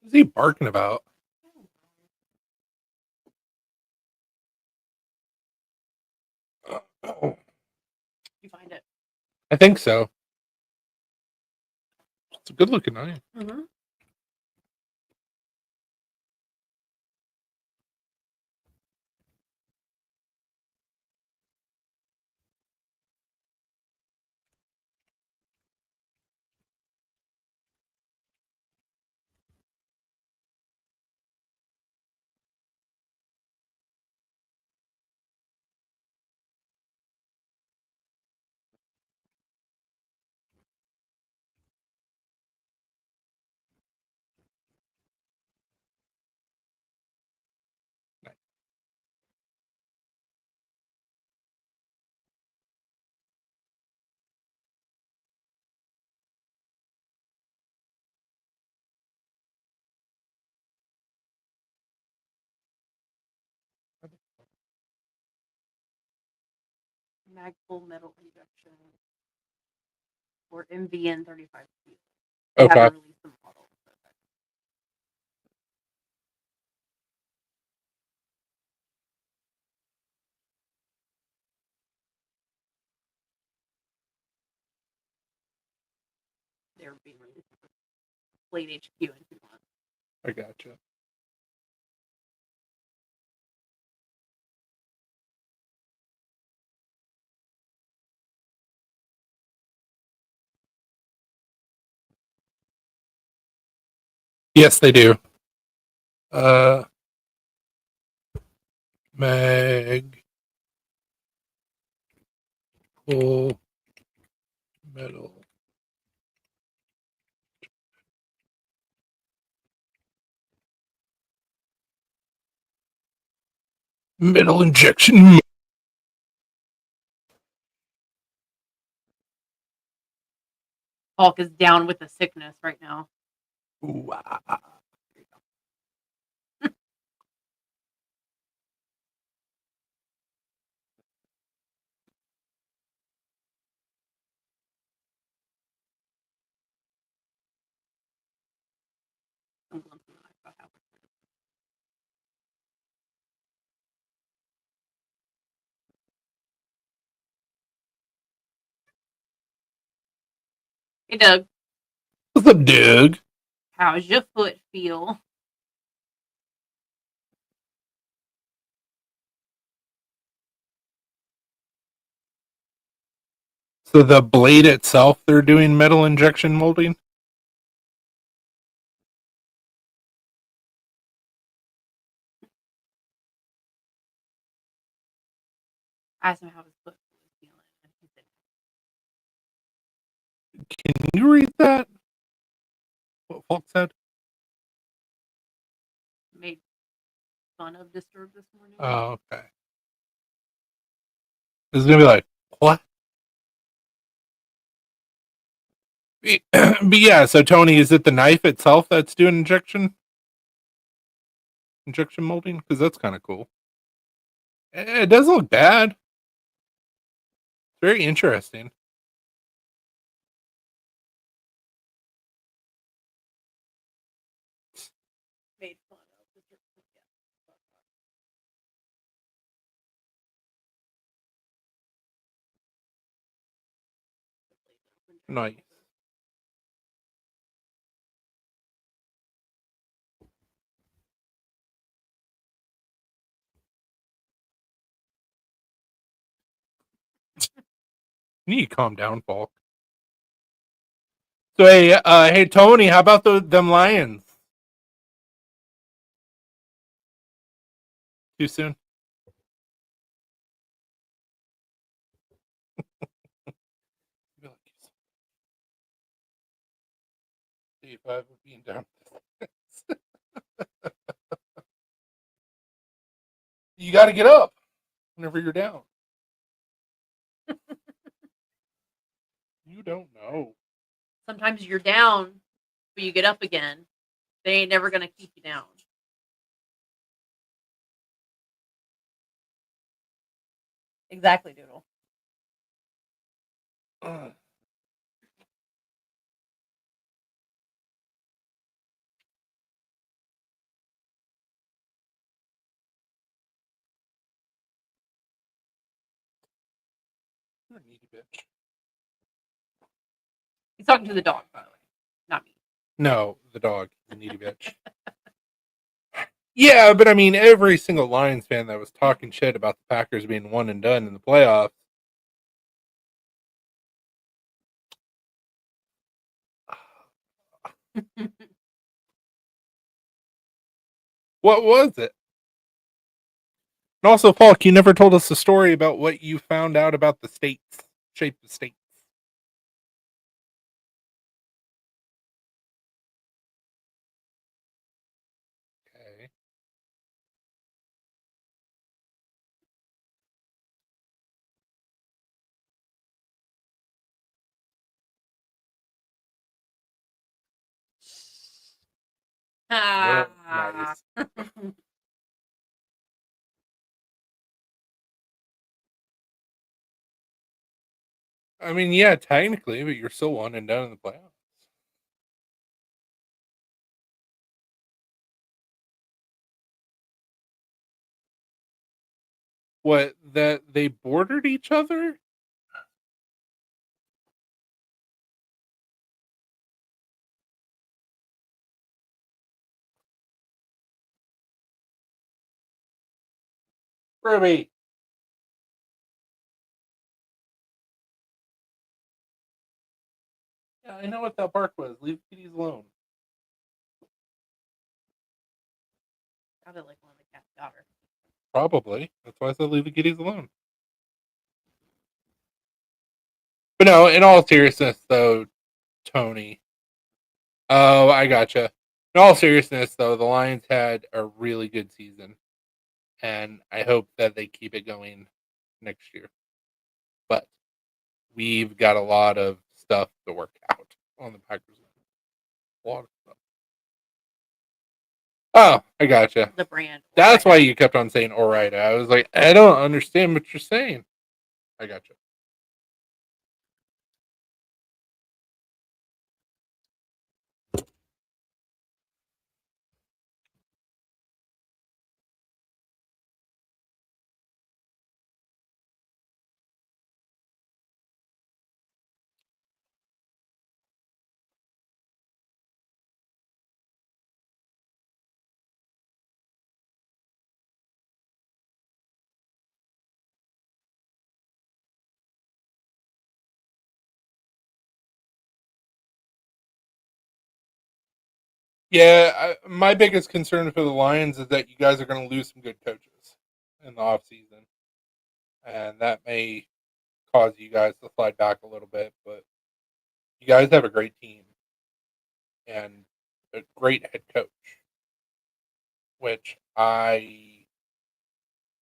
What's he barking about? You find it. I think so. It's a good looking knife. Mm-hmm. Magpul metal injection or MVN 35 speed. They Okay. haven't released the model. They're being released late HQ in 2 months. I gotcha. Yes, they do. Mag pull metal. Metal injection. Hulk is down with the sickness right now. Ooh, I'm glimpsing the knife about halfway through. Hey Doug, What's up, Doug? how's your foot feel? So the blade itself, they're doing metal injection molding? I asked him how his foot was feeling, and he said Can you read that? What Falk said? made fun of Disturbed this morning. Oh, okay. It's gonna be like, what? But yeah, so Tony, is it the knife itself that's doing injection molding? Because that's kind of cool. It doesn't look bad. It's very interesting. Made fun of Disturbed. Nice. You need to calm down, Falk. So hey Tony, how about them lions? Too soon? 85 of being down. You got to get up whenever you're down. You don't know. Sometimes you're down, but you get up again. They ain't never gonna keep you down. Exactly, Doodle. You're a needy bitch. He's talking to the dog, by the way, not me. No, the dog. The needy bitch. Yeah, but I mean, every single Lions fan that was talking shit about the Packers being one and done in the playoffs. What was it? And also, Falk, you never told us the story about what you found out about the states, shape of states. Okay. Nice. I mean, yeah, technically, but you're still one and done in the playoffs. What, that they bordered each other? Ruby. Yeah, I know what that bark was. Leave kitties alone. Sounded like one of the cat's daughter. Probably. That's why I said leave the kitties alone. But no, in all seriousness, though, Tony. Oh, I gotcha. In all seriousness, though, the Lions had a really good season, and I hope that they keep it going next year. But we've got a lot of stuff to work out on the Packers. A lot of stuff. Oh, I gotcha. The brand. That's why you kept on saying "all right." I was like, I don't understand what you're saying. I gotcha. Yeah, my biggest concern for the Lions is that you guys are going to lose some good coaches in the off season, and that may cause you guys to slide back a little bit. But you guys have a great team and a great head coach, which I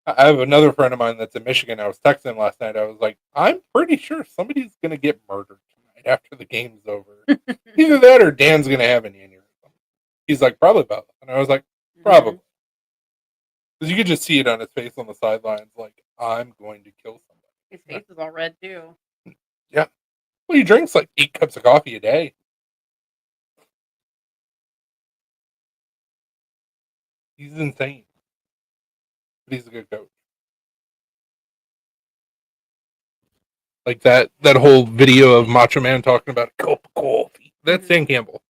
have another friend of mine that's in Michigan. I was texting him last night. I was like, I'm pretty sure somebody's going to get murdered tonight after the game's over. Either that or Dan's going to have an aneurysm. He's like, probably both. And I was like, probably. Because you could just see it on his face on the sidelines, like, I'm going to kill somebody. His face is all red, too. Yeah. Well, he drinks like 8 cups of coffee a day. He's insane. But he's a good coach. Like that whole video of Macho Man talking about a cup of coffee. That's Dan Campbell.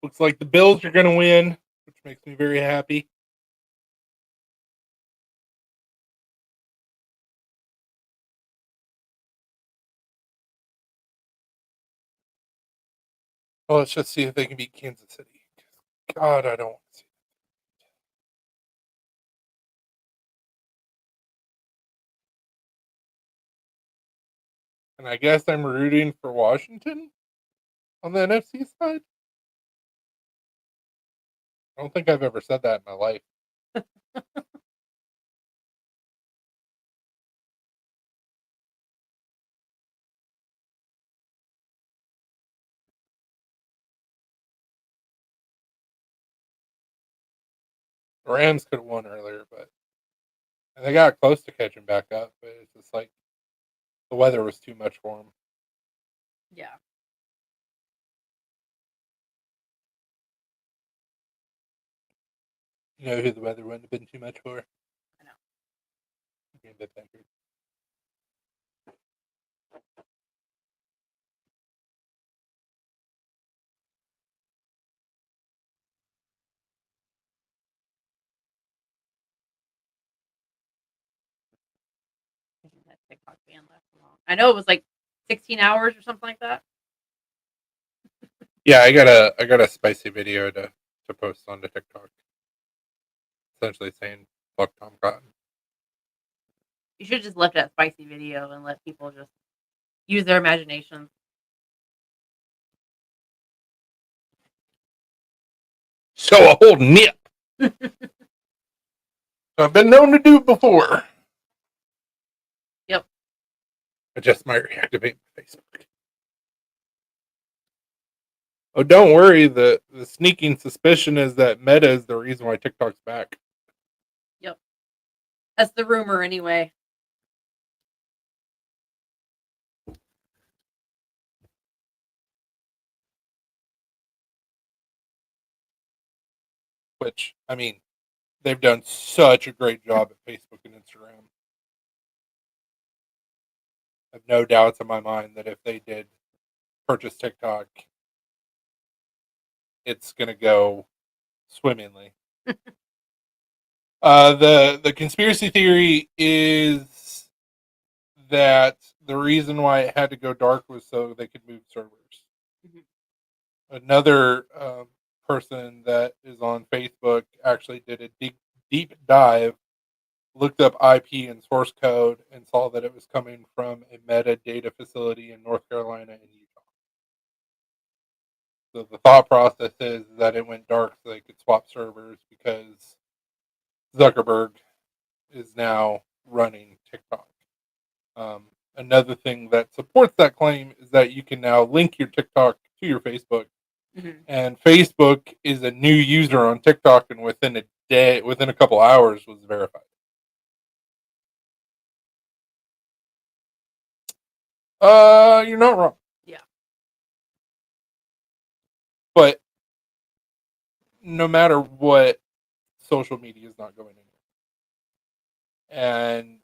Looks like the Bills are going to win, which makes me very happy. Well, let's just see if they can beat Kansas City. God, I don't want to see it. And I guess I'm rooting for Washington on the NFC side. I don't think I've ever said that in my life. The Rams could have won earlier, but and they got close to catching back up. But it's just like the weather was too much for them. Yeah. You know who the weather wouldn't have been too much for? I know. Green Bay Packers. That TikTok ban lasted long. I know it was like 16 hours or something like that. Yeah, I got a spicy video to post on the TikTok. Essentially saying fuck Tom Cotton. You should have just left that spicy video and let people just use their imaginations. So a whole nip. I've been known to do before. Yep. I just might reactivate my Facebook. Oh, don't worry. The sneaking suspicion is that Meta is the reason why TikTok's back. Yep. That's the rumor anyway. Which, I mean, they've done such a great job at Facebook and Instagram. I have no doubts in my mind that if they did purchase TikTok, it's going to go swimmingly. The conspiracy theory is that the reason why it had to go dark was so they could move servers. Mm-hmm. Another person that is on Facebook actually did a deep dive, looked up IP and source code, and saw that it was coming from a metadata facility in North Carolina and Utah. So the thought process is that it went dark so they could swap servers because Zuckerberg is now running TikTok. Another thing that supports that claim is that you can now link your TikTok to your Facebook. Mm-hmm. And Facebook is a new user on TikTok, and within a couple hours, was verified. You're not wrong. Yeah. But no matter what, social media is not going anywhere. And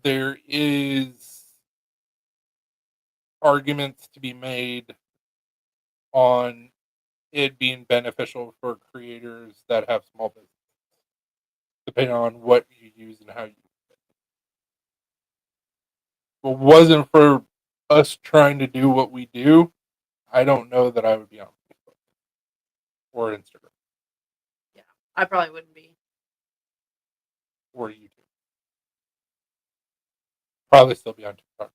there is arguments to be made on it being beneficial for creators that have small businesses, depending on what you use and how you use it. If it wasn't for us trying to do what we do, I don't know that I would be on Facebook or Instagram. Yeah, I probably wouldn't be. Or YouTube. Probably still be on TikTok.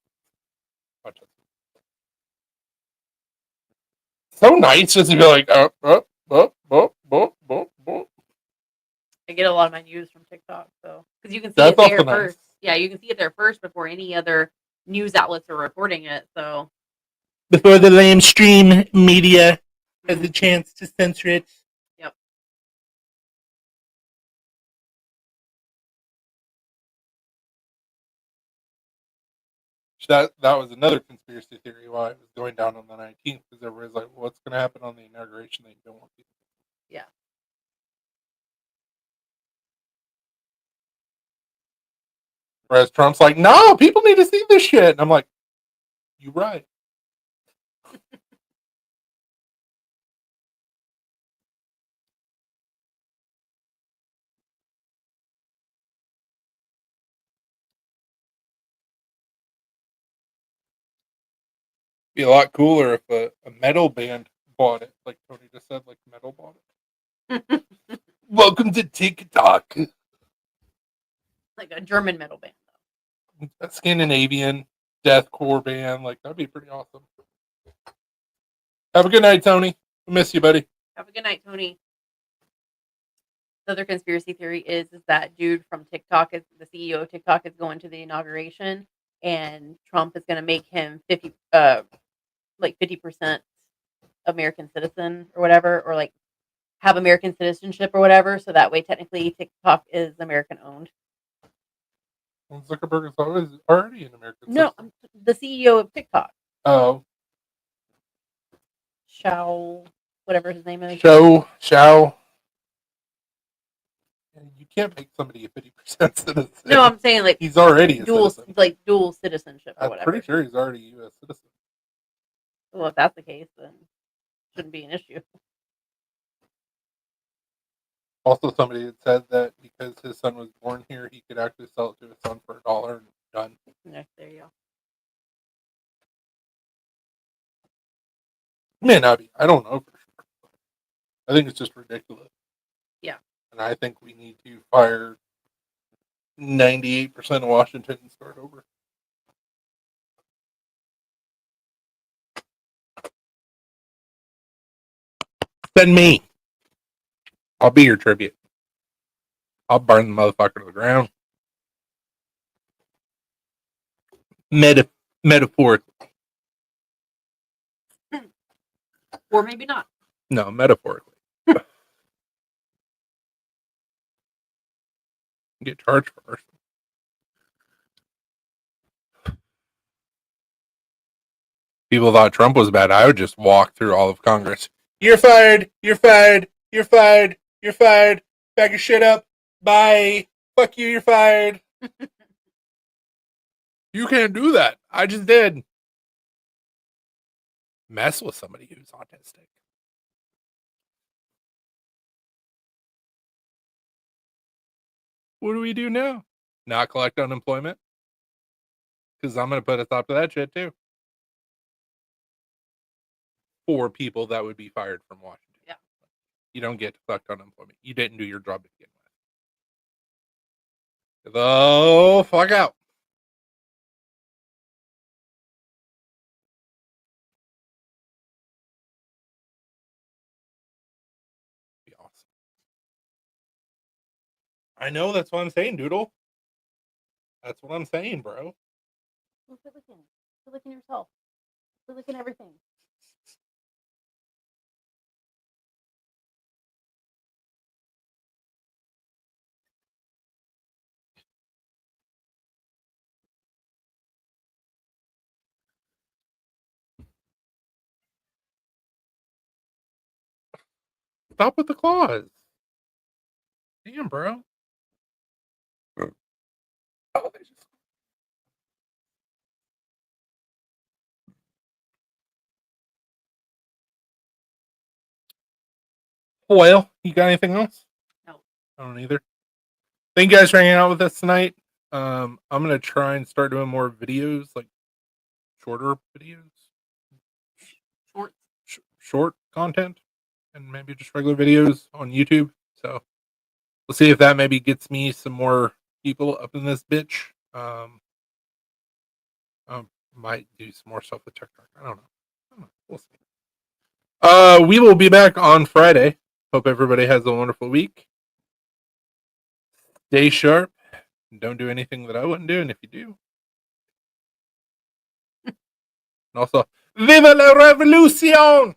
So nice just to be like, I get a lot of my news from TikTok, so because you can see it there first. Nice. Yeah, you can see it there first before any other news outlets are reporting it. So before the lamestream media has a chance to censor it. Yep. That was another conspiracy theory why it was going down on the 19th, because everybody's like, well, what's going to happen on the inauguration that you don't want people? Yeah. Whereas Trump's like, no, people need to see this shit. And I'm like, you're right. Be a lot cooler if a metal band bought it, like Tony just said, like metal bought it. Welcome to TikTok. Like a German metal band, though. A Scandinavian deathcore band, like that'd be pretty awesome. Have a good night, Tony. I miss you, buddy. Have a good night, Tony. The other conspiracy theory is that dude from TikTok, is the CEO of TikTok, is going to the inauguration, and Trump is going to make him 50% American citizen or whatever, or like have American citizenship or whatever. So that way, technically, TikTok is American owned. Well, Zuckerberg is already an American No, citizen. the CEO of TikTok, Oh, whatever his name is. Shao. You can't make somebody a 50% citizen. No, I'm saying like he's already a citizen. dual citizenship or I'm whatever. pretty sure he's already a U.S. citizen. Well, if that's the case, then it shouldn't be an issue. Also, somebody had said that because his son was born here, he could actually sell it to his son for $1 and done. Yeah, there you go. May not be. I don't know for sure. I think it's just ridiculous. Yeah. And I think we need to fire 98% of Washington and start over. Send me. I'll be your tribute. I'll burn the motherfucker to the ground. Metaphorically. Or maybe not. No, metaphorically. Get charged first. People thought Trump was bad. I would just walk through all of Congress. You're fired. You're fired. You're fired. You're fired. Back your shit up. Bye. Fuck you. You're fired. You can't do that. I just did. Mess with somebody who's autistic. What do we do now? Not collect unemployment? Because I'm going to put a stop to that shit too. For people that would be fired from Washington. Yeah. You don't get to collect unemployment. You didn't do your job to begin with. The fuck out. Be awesome. I know, that's what I'm saying, Doodle. That's what I'm saying, bro. Quit looking. Quit looking yourself. Quit looking everything. Stop with the claws. Damn, bro. Oh, they just... Well, you got anything else? No. I don't either. Thank you guys for hanging out with us tonight. I'm gonna try and start doing more videos, like shorter videos, short content, and maybe just regular videos on YouTube. So we'll see if that maybe gets me some more people up in this bitch. Might do some more stuff with TikTok. I don't know. We'll see. We will be back on Friday. Hope everybody has a wonderful week. Stay sharp. Don't do anything that I wouldn't do, and if you do, and also, Viva la Revolution!